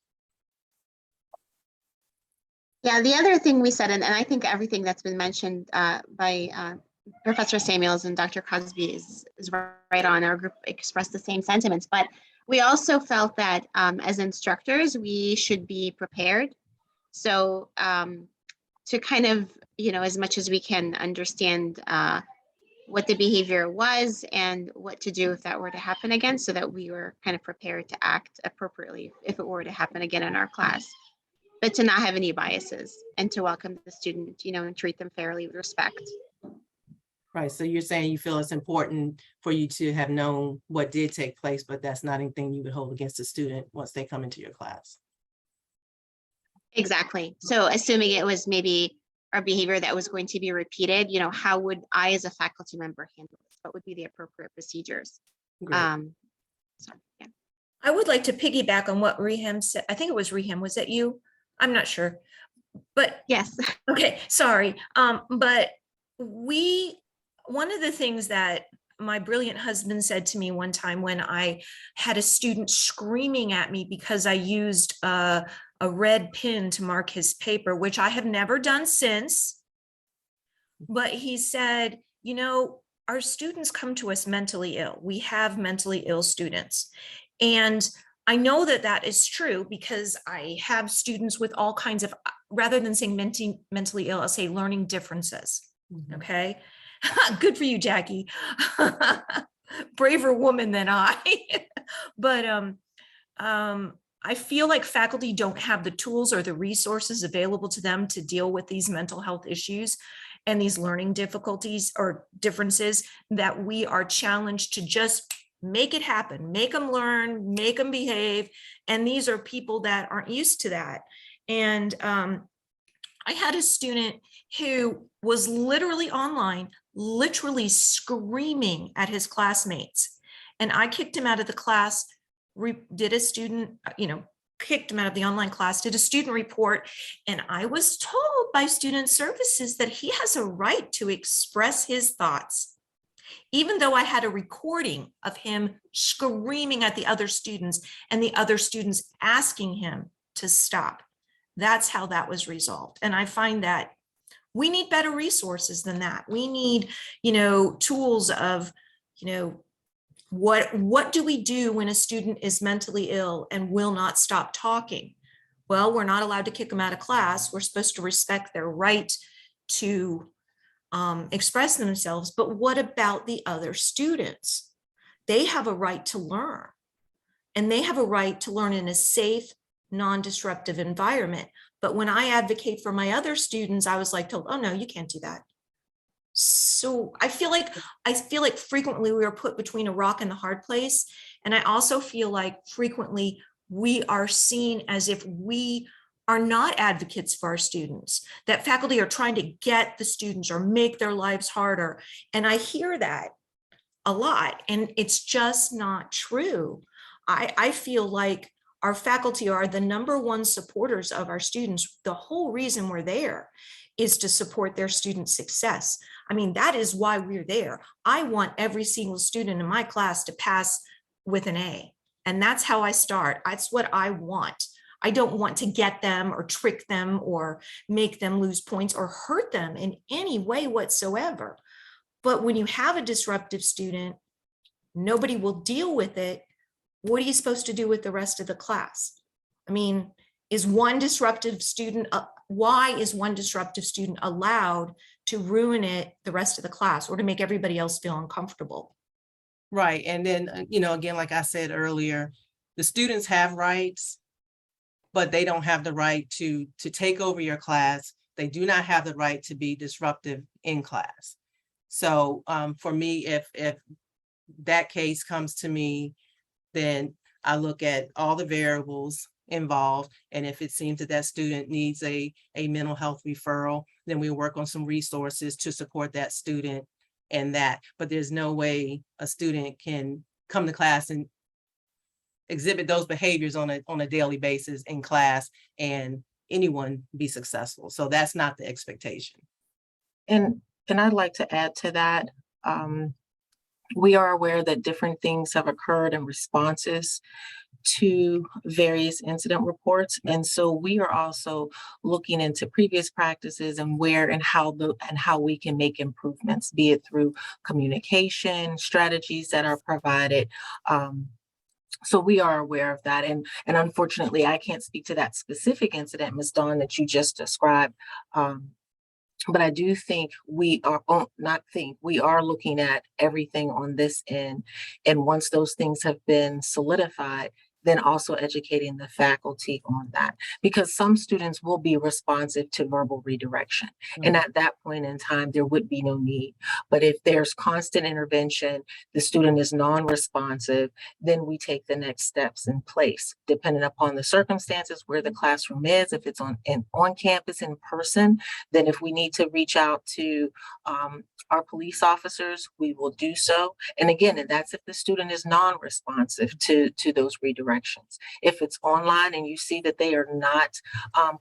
Yeah, the other thing we said, and I think everything that's been mentioned by Professor Samuels and Dr. Cosby is right on. Our group expressed the same sentiments, but we also felt that as instructors, we should be prepared. So to kind of, as much as we can understand what the behavior was and what to do if that were to happen again, so that we were kind of prepared to act appropriately if it were to happen again in our class, but to not have any biases and to welcome the student, and treat them fairly with respect. Right, so you're saying you feel it's important for you to have known what did take place, but that's not anything you would hold against a student once they come into your class. Exactly. So assuming it was maybe our behavior that was going to be repeated, how would I as a faculty member handle this? What would be the appropriate procedures? So, yeah. I would like to piggyback on what Reham said. I think it was Reham. Was that you? I'm not sure. But yes. Okay, sorry. But one of the things that my brilliant husband said to me one time when I had a student screaming at me because I used a red pen to mark his paper, which I have never done since. But he said, our students come to us mentally ill. We have mentally ill students. And I know that that is true because I have students with all kinds of, rather than saying mentally ill, I'll say learning differences. Okay. Good for you, Jackie. Braver woman than I. But I feel like faculty don't have the tools or the resources available to them to deal with these mental health issues and these learning difficulties or differences, that we are challenged to just make it happen, make them learn, make them behave. And these are people that aren't used to that. And I had a student who was literally online, literally screaming at his classmates. And I kicked him out of the class, did a student, kicked him out of the online class, did a student report. And I was told by student services that he has a right to express his thoughts, even though I had a recording of him screaming at the other students and the other students asking him to stop. That's how that was resolved. And I find that we need better resources than that. We need, tools of, what do we do when a student is mentally ill and will not stop talking? Well, we're not allowed to kick them out of class. We're supposed to respect their right to express themselves. But what about the other students? They have a right to learn, and they have a right to learn in a safe, non-disruptive environment. But when I advocate for my other students, I was told, oh no, you can't do that. So I feel like frequently we are put between a rock and a hard place. And I also feel like frequently we are seen as if we are not advocates for our students, that faculty are trying to get the students or make their lives harder. And I hear that a lot, and it's just not true. I feel like our faculty are the #1 supporters of our students. The whole reason we're there is to support their student success. I mean, that is why we're there. I want every single student in my class to pass with an A. And that's how I start. That's what I want. I don't want to get them or trick them or make them lose points or hurt them in any way whatsoever. But when you have a disruptive student, nobody will deal with it. What are you supposed to do with the rest of the class? I mean, is one disruptive student, why is one disruptive student allowed to ruin it the rest of the class or to make everybody else feel uncomfortable? Right. And then, again, like I said earlier, the students have rights, but they don't have the right to take over your class. They do not have the right to be disruptive in class. So for me, if that case comes to me, then I look at all the variables involved. And if it seems that that student needs a mental health referral, then we work on some resources to support that student and that. But there's no way a student can come to class and exhibit those behaviors on a daily basis in class and anyone be successful. So that's not the expectation. And I'd like to add to that. We are aware that different things have occurred in responses to various incident reports. And so we are also looking into previous practices and where and how we can make improvements, be it through communication, strategies that are provided. So we are aware of that. And unfortunately, I can't speak to that specific incident, Ms. Dawn, that you just described. But I do think we are looking at everything on this end. And once those things have been solidified, then also educating the faculty on that, because some students will be responsive to verbal redirection. And at that point in time, there would be no need. But if there's constant intervention, the student is non-responsive, then we take the next steps in place, depending upon the circumstances, where the classroom is. If it's on campus in person, then if we need to reach out to our police officers, we will do so. And again, and that's if the student is non-responsive to those redirections. If it's online and you see that they are not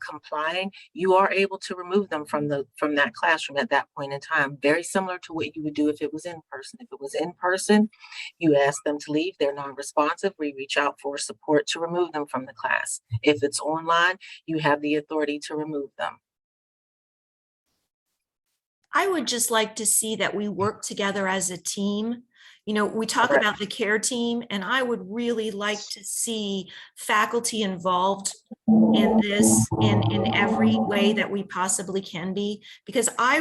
complying, you are able to remove them from that classroom at that point in time. Very similar to what you would do if it was in person. If it was in person, you ask them to leave, they're non-responsive, we reach out for support to remove them from the class. If it's online, you have the authority to remove them. I would just like to see that we work together as a team. We talk about the care team, and I would really like to see faculty involved in this in every way that we possibly can be, because I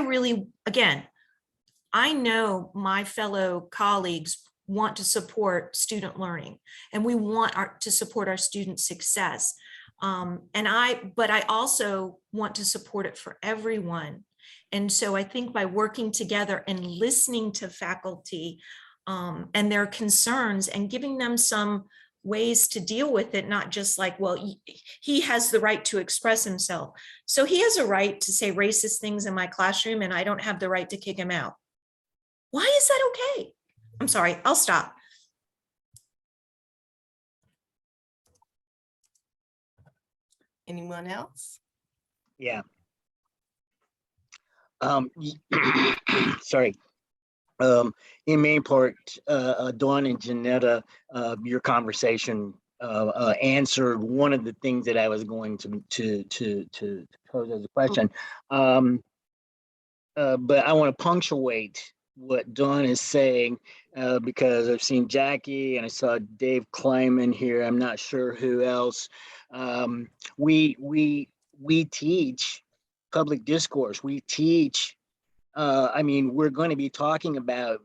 know my fellow colleagues want to support student learning, and we want to support our student success. But I also want to support it for everyone. And so I think by working together and listening to faculty and their concerns and giving them some ways to deal with it, not just like, well, he has the right to express himself. So he has a right to say racist things in my classroom and I don't have the right to kick him out. Why is that okay? I'm sorry, I'll stop. Anyone else? Yeah. Sorry. In main part, Dawn and Janetta, your conversation answered one of the things that I was going to pose as a question. But I want to punctuate what Dawn is saying because I've seen Jackie and I saw Dave Kleiman here. I'm not sure who else. We teach public discourse. We teach. We're going to be talking about,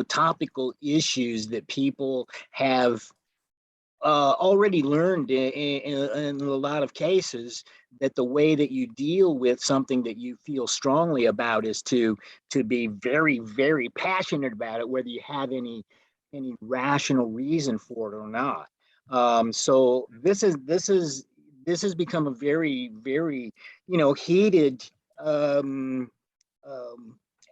topical issues that people have already learned in a lot of cases, that the way that you deal with something that you feel strongly about is to be very, very passionate about it, whether you have any rational reason for it or not. So this has become a very, very, heated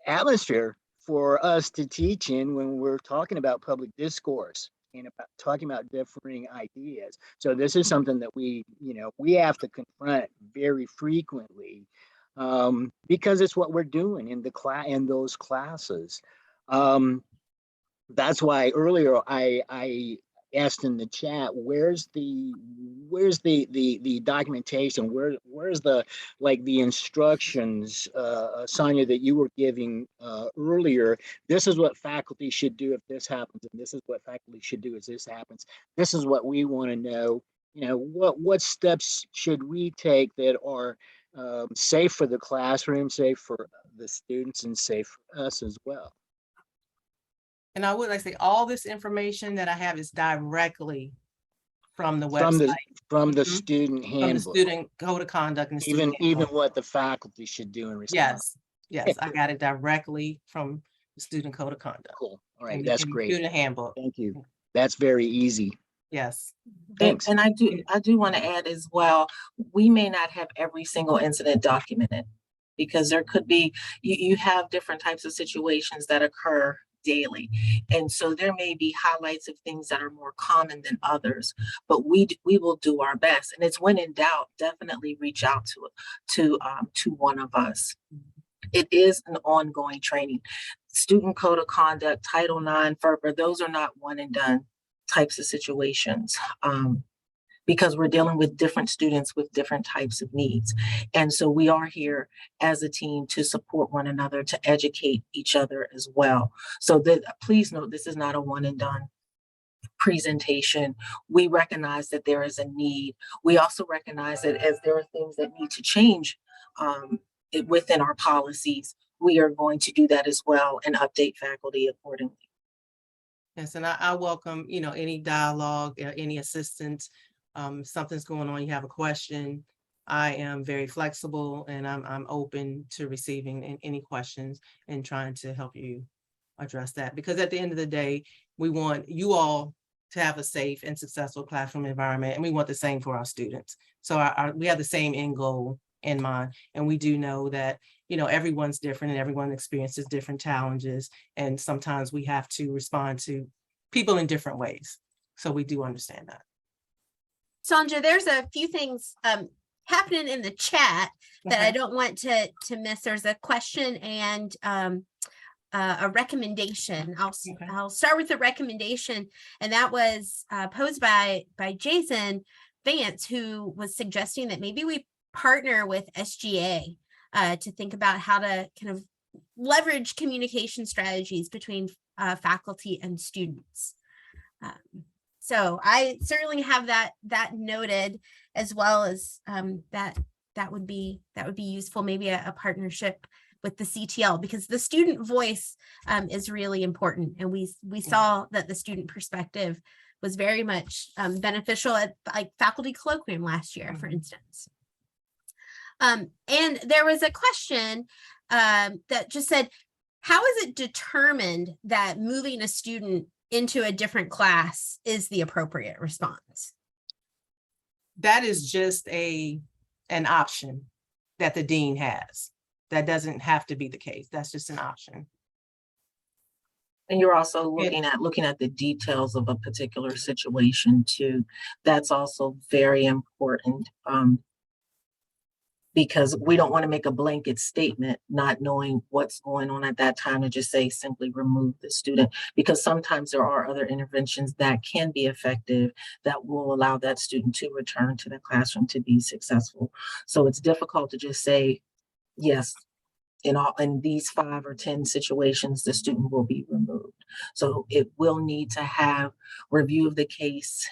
atmosphere for us to teach in when we're talking about public discourse. and about talking about differing ideas. So this is something that we have to confront very frequently, because it's what we're doing in those classes. That's why earlier I asked in the chat, where's the documentation? Where's the instructions, Sonja, that you were giving earlier? This is what faculty should do if this happens, and this is what faculty should do if this happens. This is what we want to know. What steps should we take that are safe for the classroom, safe for the students, and safe for us as well. And I would like to say all this information that I have is directly from the From website. from the Mhm. student From the handbook, student code of conduct and the student even handbook. what the faculty should do in response. Yes, I got it directly from the student code of conduct. Cool. All right, and that's and great. Student handbook. Thank you. That's very easy. Yes. Thanks. And I do want to add as well, we may not have every single incident documented, because there could be, you have different types of situations that occur daily. And so there may be highlights of things that are more common than others, but we will do our best. And it's when in doubt, definitely reach out to one of us. It is an ongoing training. Student Code of Conduct, Title IX, FERPA, those are not one and done types of situations. Because we're dealing with different students with different types of needs. And so we are here as a team to support one another, to educate each other as well. So that, please note, this is not a one and done presentation. We recognize that there is a need. We also recognize that as there are things that need to change within our policies, we are going to do that as well and update faculty accordingly. Yes, and I welcome, any dialogue, any assistance. Something's going on, you have a question. I am very flexible, and I'm open to receiving any questions and trying to help you address that. Because at the end of the day, we want you all to have a safe and successful classroom environment, and we want the same for our students. So we have the same end goal in mind, and we do know that everyone's different and everyone experiences different challenges, and sometimes we have to respond to people in different ways. So we do understand that. Sonja, there's a few things happening in the chat that I don't want to miss. There's a question and a recommendation. I'll start with the recommendation, and that was posed by Jason Vance, who was suggesting that maybe we partner with SGA to think about how to kind of leverage communication strategies between faculty and students. So I certainly have that noted, as well as that would be useful, maybe a partnership with the CTL, because the student voice is really important, and we saw that the student perspective was very much beneficial at faculty colloquium last year, for instance. And there was a question that just said, how is it determined that moving a student into a different class is the appropriate response? That is just an option that the dean has. That doesn't have to be the case. That's just an option. And you're also looking at the details of a particular situation too. That's also very important, because we don't want to make a blanket statement, not knowing what's going on at that time, and just say simply remove the student, because sometimes there are other interventions that can be effective that will allow that student to return to the classroom to be successful. So it's difficult to just say, yes, in these 5 or 10 situations, the student will be removed. So it will need to have review of the case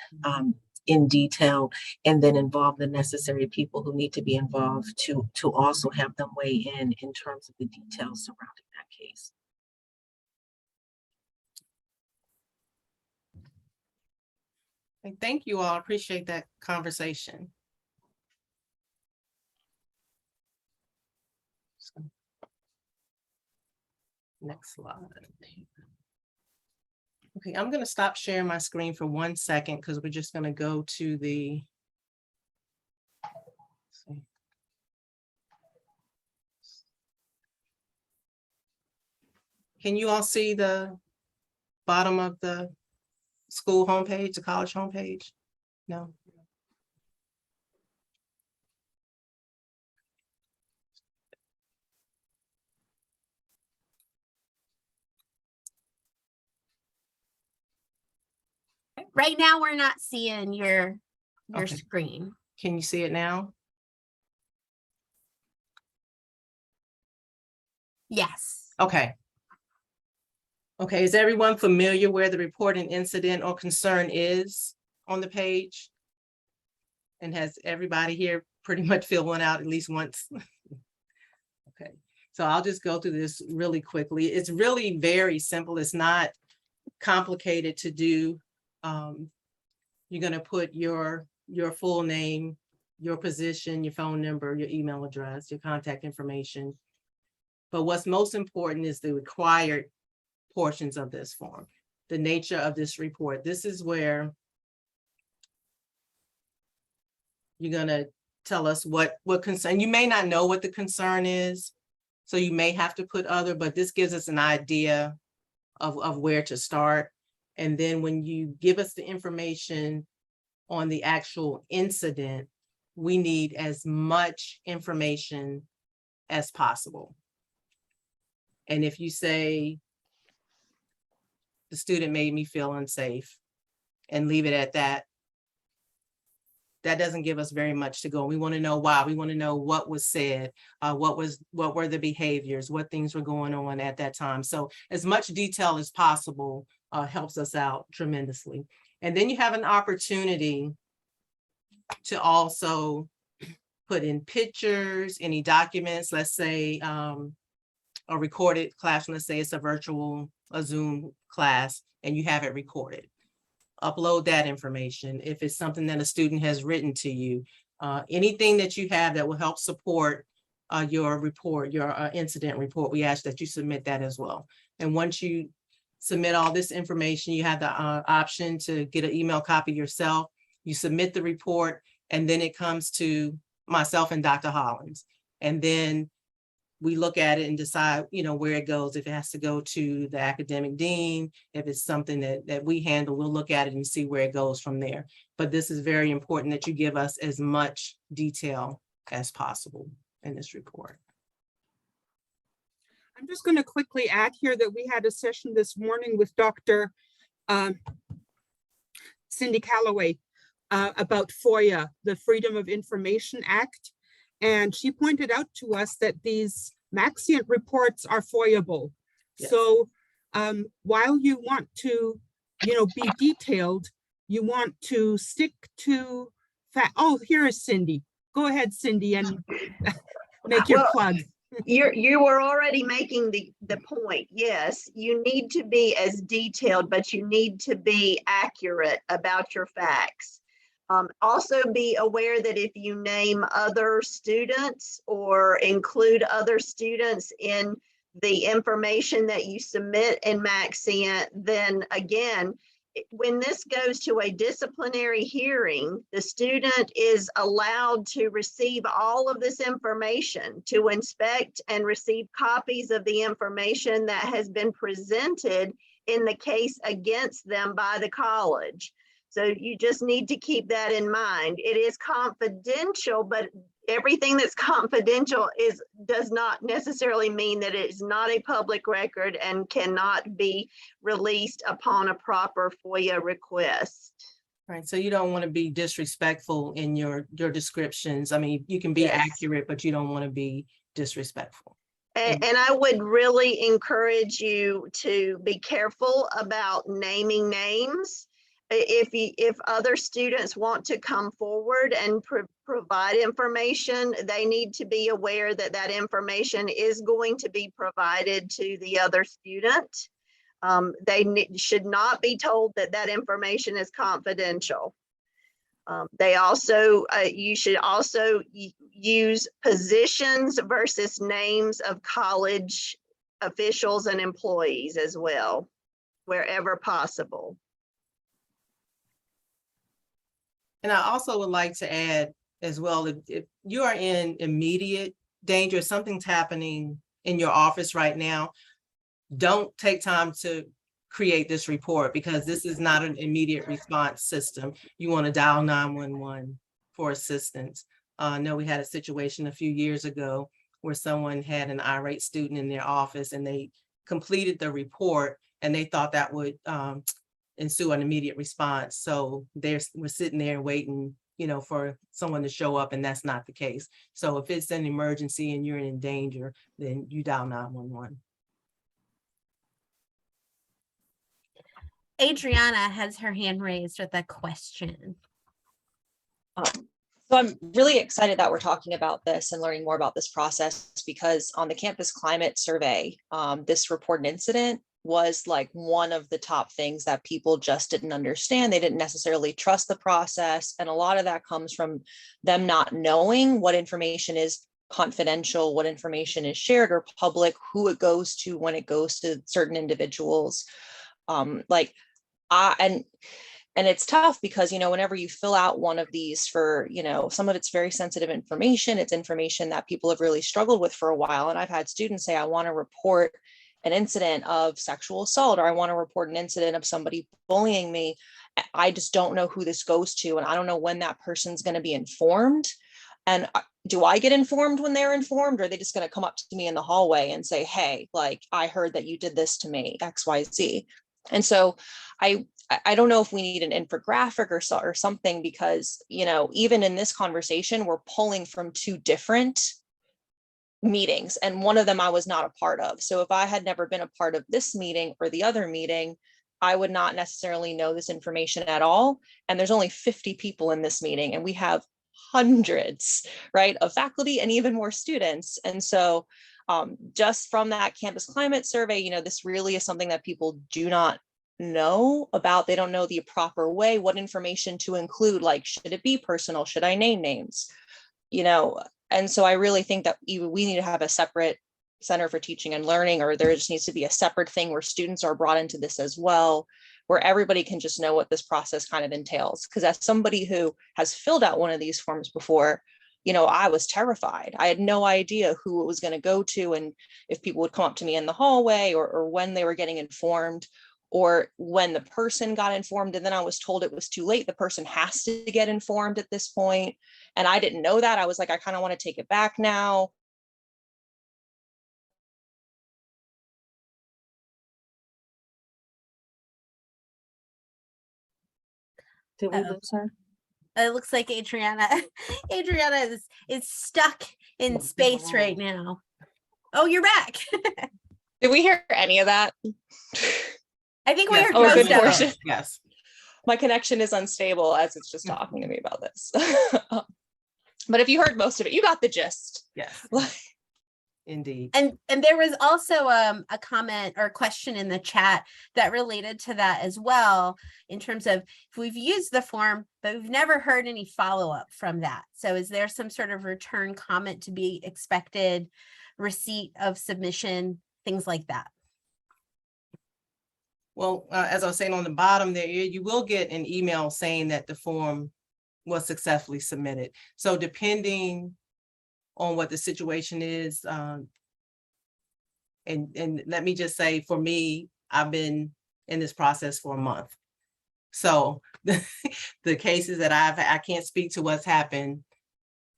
in detail, and then involve the necessary people who need to be involved to also have them weigh in terms of the details surrounding that case. Thank you all. I appreciate that conversation. Next slide. Okay, I'm going to stop sharing my screen for 1 second, because we're just going to go to the. Can you all see the bottom of the school homepage, the college homepage? No? Right now, we're not seeing your Okay. screen. Can you see it now? Yes. Okay. Okay, is everyone familiar where the reporting incident or concern is on the page? And has everybody here pretty much filled one out at least once? Okay, so I'll just go through this really quickly. It's really very simple. It's not complicated to do. You're gonna put your full name, your position, your phone number, your email address, your contact information. But what's most important is the required portions of this form, the nature of this report. This is where you're gonna tell us what concern. You may not know what the concern is, so you may have to put other, but this gives us an idea of where to start. And then when you give us the information on the actual incident, we need as much information as possible. And if you say, the student made me feel unsafe, and leave it at that, that doesn't give us very much to go. We want to know why. We want to know what was said, what were the behaviors, what things were going on at that time. So as much detail as possible helps us out tremendously. And then you have an opportunity to also put in pictures, any documents, let's say a recorded classroom, let's say it's a Zoom class, and you have it recorded. Upload that information. If it's something that a student has written to you, anything that you have that will help support your report, your incident report, we ask that you submit that as well. And once you submit all this information, you have the option to get an email copy yourself. You submit the report, and then it comes to myself and Dr. Hollins. And then we look at it and decide, where it goes. If it has to go to the academic dean, if it's something that we handle, we'll look at it and see where it goes from there. But this is very important that you give us as much detail as possible in this report. I'm just going to quickly add here that we had a session this morning with Dr. Cindy Calloway about FOIA, the Freedom of Information Act. And she pointed out to us that these Maxient reports are FOIA-able. Yes. So while you want to, be detailed, you want to stick to fact. Oh, here is Cindy. Go ahead, Cindy, and make your plug. You were already making the point. Yes, you need to be as detailed, but you need to be accurate about your facts. Also be aware that if you name other students or include other students in the information that you submit in Maxient, then again, when this goes to a disciplinary hearing, the student is allowed to receive all of this information, to inspect and receive copies of the information that has been presented in the case against them by the college. So you just need to keep that in mind. It is confidential, but everything that's confidential does not necessarily mean that it is not a public record and cannot be released upon a proper FOIA request. Right, so you don't want to be disrespectful in your descriptions. I mean, you can be accurate, but you don't want to be disrespectful. And I would really encourage you to be careful about naming names. If other students want to come forward and provide information, they need to be aware that that information is going to be provided to the other student. They should not be told that that information is confidential. You should also use positions versus names of college officials and employees as well, wherever possible. And I also would like to add as well, if you are in immediate danger, something's happening in your office right now, don't take time to create this report, because this is not an immediate response system. You want to dial 911 for assistance. I know we had a situation a few years ago where someone had an irate student in their office, and they completed the report and they thought that would ensue an immediate response. So we're sitting there waiting, for someone to show up, and that's not the case. So if it's an emergency and you're in danger, then you dial 911. Adriana has her hand raised with a question. So I'm really excited that we're talking about this and learning more about this process, because on the campus climate survey, this reported incident was like one of the top things that people just didn't understand. They didn't necessarily trust the process. And a lot of that comes from them not knowing what information is confidential, what information is shared or public, who it goes to when it goes to certain individuals. And it's tough because, whenever you fill out one of these for, some of it's very sensitive information, it's information that people have really struggled with for a while. And I've had students say, I want to report an incident of sexual assault, or I want to report an incident of somebody bullying me. I just don't know who this goes to. And I don't know when that person's going to be informed. And do I get informed when they're informed, or are they just going to come up to me in the hallway and say, hey, like, I heard that you did this to me, XYZ. And so I don't know if we need an infographic or something, because, even in this conversation, we're pulling from two different meetings, and one of them I was not a part of. So if I had never been a part of this meeting or the other meeting, I would not necessarily know this information at all. And there's only 50 people in this meeting, and we have hundreds, right, of faculty and even more students. And so just from that campus climate survey, this really is something that people do not know about. They don't know the proper way, what information to include, like, should it be personal? Should I name names? And so I really think that we need to have a separate Center for Teaching and Learning, or there just needs to be a separate thing where students are brought into this as well, where everybody can just know what this process kind of entails. Because as somebody who has filled out one of these forms before, I was terrified. I had no idea who it was going to go to, and if people would come up to me in the hallway, or when they were getting informed, or when the person got informed and then I was told it was too late. The person has to get informed at this point. And I didn't know that. I was like, I kind of want to take it back now. Did we lose her? It looks like Adriana is stuck in space right now. Oh, you're back. Did we hear any of that? I think we Yes. heard Oh, a most good of it. portion. Yes. My connection is unstable as it's just talking to me about this. But if you heard most of it, you got the gist. Yes. Indeed. And there was also a comment or question in the chat that related to that as well, in terms of if we've used the form, but we've never heard any follow-up from that. So is there some sort of return comment to be expected, receipt of submission, things like that? Well, as I was saying on the bottom there, you will get an email saying that the form was successfully submitted. So depending on what the situation is, and let me just say, for me, I've been in this process for a month. So the cases that I can't speak to what's happened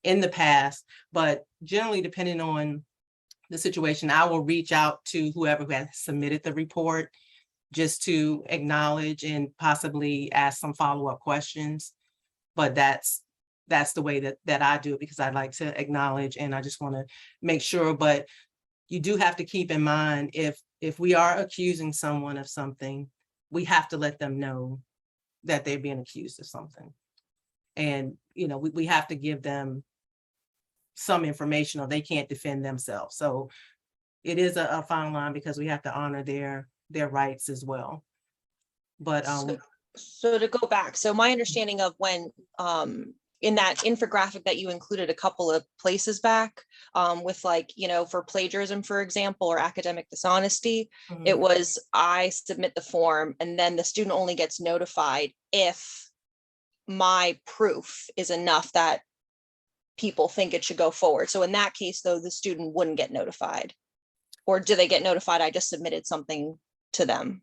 in the past, but generally depending on the situation, I will reach out to whoever has submitted the report, just to acknowledge and possibly ask some follow-up questions. But that's the way that I do it, because I like to acknowledge and I just want to make sure. But you do have to keep in mind, if we are accusing someone of something, we have to let them know that they're being accused of something. And, we have to give them some information, or they can't defend themselves. So it is a fine line, because we have to honor their rights as well. But so to go back, so my understanding of when in that infographic that you included a couple of places back, with, like, for plagiarism, for example, or academic dishonesty, it was, I submit the form and then the student only gets notified if my proof is enough that people think it should go forward. So in that case, though, the student wouldn't get notified. Or do they get notified? I just submitted something to them.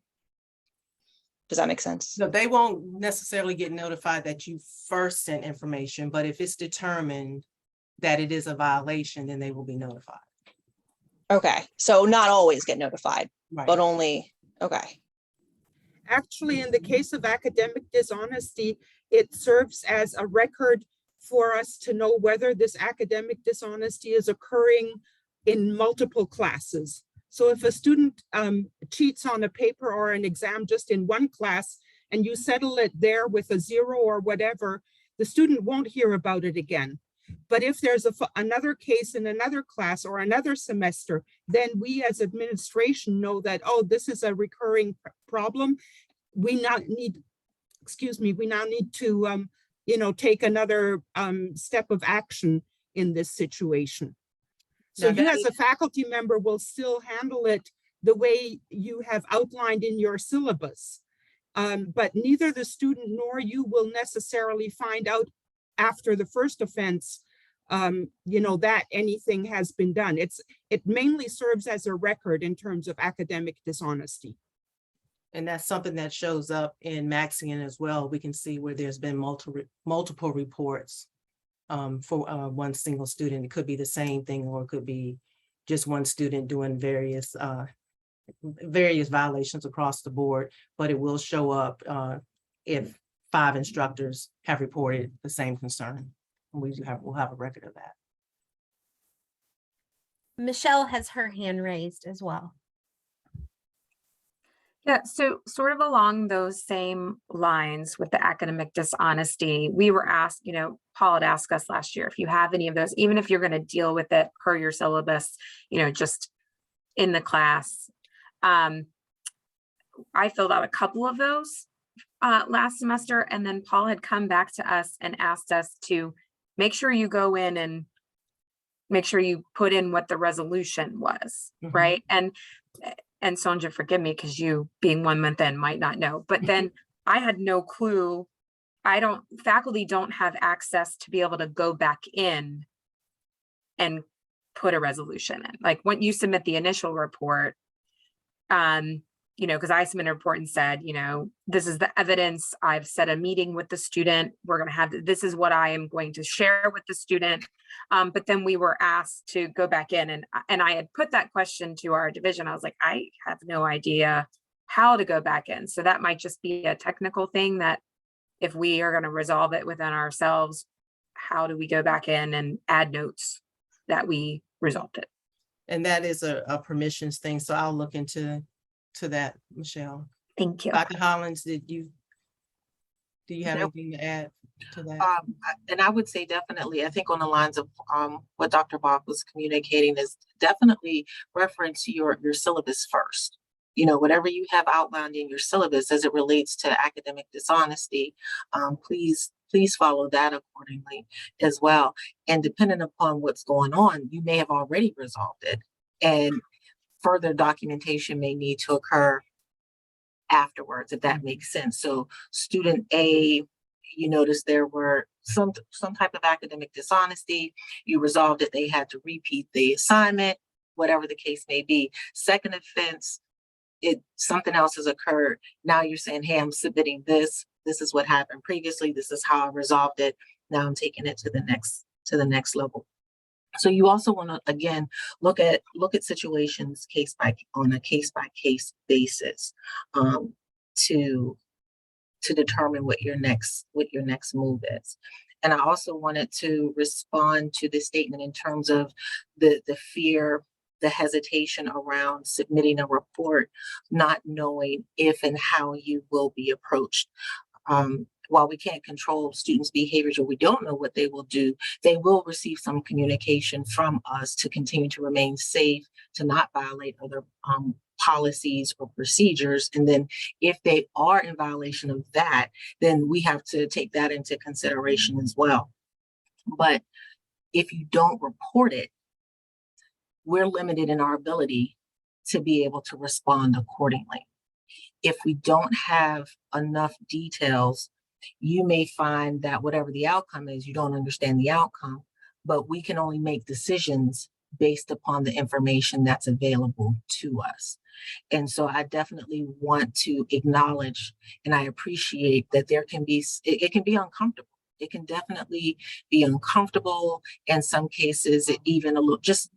Does that make sense? No, they won't necessarily get notified that you first sent information, but if it's determined that it is a violation, then they will be notified. Okay, so not always get notified, Right. but only, okay. Actually, in the case of academic dishonesty, it serves as a record for us to know whether this academic dishonesty is occurring in multiple classes. So if a student cheats on a paper or an exam just in one class and you settle it there with a 0 or whatever, the student won't hear about it again. But if there's another case in another class or another semester, then we as administration know that, oh, this is a recurring problem. We now need to, take another step of action in this situation. So you as a faculty member will still handle it the way you have outlined in your syllabus. But neither the student nor you will necessarily find out after the first offense, that anything has been done. It mainly serves as a record in terms of academic dishonesty. And that's something that shows up in Maxian as well. We can see where there's been multiple reports for one single student. It could be the same thing, or it could be just one student doing various violations across the board, but it will show up if 5 instructors have reported the same concern. We'll have a record of that. Michelle has her hand raised as well. Yeah, so sort of along those same lines with the academic dishonesty, we were asked, Paul had asked us last year, if you have any of those, even if you're going to deal with it per your syllabus, just in the class. I filled out a couple of those last semester, and then Paul had come back to us and asked us to make sure you go in and make sure you put in what the resolution was, right? And Sonja, forgive me, because you being 1 month in might not know, but then I had no clue. Faculty don't have access to be able to go back in and put a resolution in. Like when you submit the initial report, because I submitted a report and said, this is the evidence. I've set a meeting with the student. We're going to have, this is what I am going to share with the student. But then we were asked to go back in, and I had put that question to our division. I was like, I have no idea how to go back in. So that might just be a technical thing that if we are going to resolve it within ourselves, how do we go back in and add notes that we resolved it? And that is a permissions thing. So I'll look into that, Michelle. Thank you. Dr. Hollins, do you have anything to add to that? And I would say definitely, I think on the lines of what Dr. Bach was communicating is definitely reference your syllabus first. Whatever you have outlined in your syllabus as it relates to academic dishonesty, please follow that accordingly as well. And depending upon what's going on, you may have already resolved it, and further documentation may need to occur afterwards, if that makes sense. So student A, you notice there were some type of academic dishonesty, you resolved it, they had to repeat the assignment, whatever the case may be. Second offense, something else has occurred. Now you're saying, hey, I'm submitting this is what happened previously, this is how I resolved it, now I'm taking it to the next level. So you also want to, again, look at situations on a case by case basis to determine what your next move is. And I also wanted to respond to the statement in terms of the fear, the hesitation around submitting a report, not knowing if and how you will be approached. While we can't control students' behaviors, or we don't know what they will do, they will receive some communication from us to continue to remain safe, to not violate other policies or procedures. And then if they are in violation of that, then we have to take that into consideration as well. But if you don't report it, we're limited in our ability to be able to respond accordingly. If we don't have enough details, you may find that whatever the outcome is, you don't understand the outcome, but we can only make decisions based upon the information that's available to us. And so I definitely want to acknowledge and I appreciate that there can be, it can be uncomfortable. It can definitely be uncomfortable. In some cases, even a little, just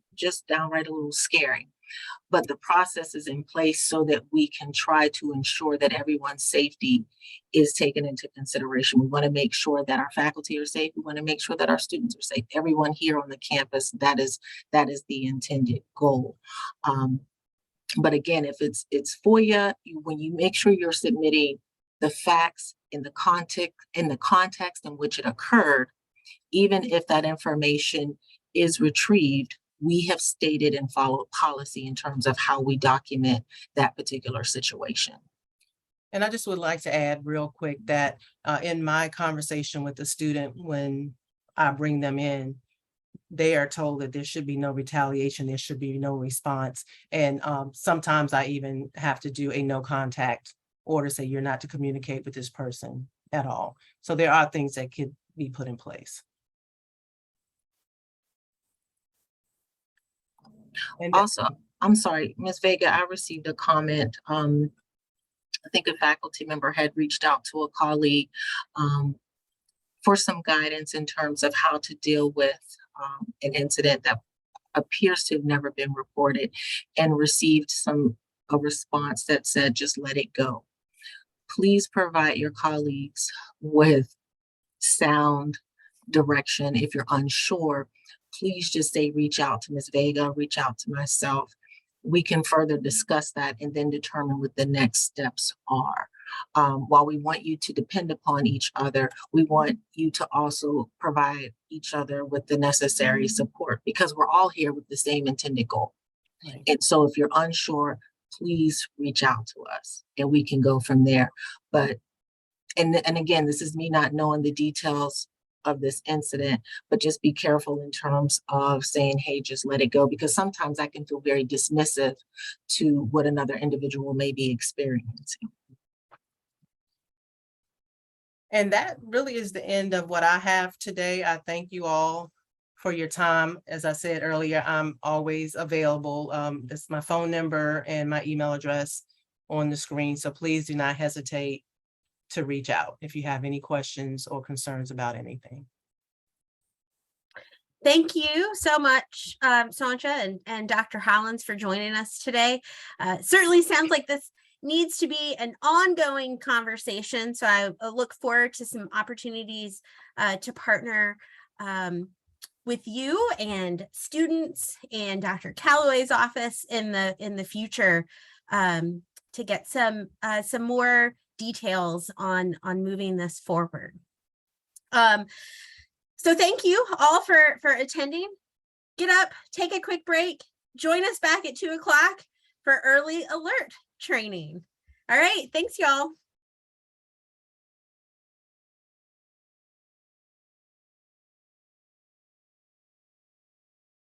downright a little scary. But the process is in place so that we can try to ensure that everyone's safety is taken into consideration. We want to make sure that our faculty are safe. We want to make sure that our students are safe. Everyone here on the campus, that is the intended goal. But again, if it's FOIA, when you make sure you're submitting the facts in the context in which it occurred, even if that information is retrieved, we have stated and followed policy in terms of how we document that particular situation. And I just would like to add real quick that in my conversation with the student, when I bring them in, they are told that there should be no retaliation, there should be no response. And sometimes I even have to do a no contact order, say you're not to communicate with this person at all. So there are things that could be put in place. And also, I'm sorry, Ms. Vega, I received a comment. I think a faculty member had reached out to a colleague for some guidance in terms of how to deal with an incident that appears to have never been reported, and received a response that said, just let it go. Please provide your colleagues with sound direction. If you're unsure, please just say, reach out to Ms. Vega, reach out to myself. We can further discuss that and then determine what the next steps are. While we want you to depend upon each other, we want you to also provide each other with the necessary support, because we're all here with the same intended goal. Right. And so if you're unsure, please reach out to us and we can go from there. But, and again, this is me not knowing the details of this incident, but just be careful in terms of saying, hey, just let it go, because sometimes I can feel very dismissive to what another individual may be experiencing. And that really is the end of what I have today. I thank you all for your time. As I said earlier, I'm always available. That's my phone number and my email address on the screen. So please do not hesitate to reach out if you have any questions or concerns about anything. Thank you so much, Sonja and Dr. Hollins, for joining us today. Certainly sounds like this needs to be an ongoing conversation. So I look forward to some opportunities to partner with you and students and Dr. Calloway's office in the future to get some more details on moving this forward. So thank you all for attending. Get up, take a quick break, join us back at 2 o'clock for early alert training. All right, thanks y'all.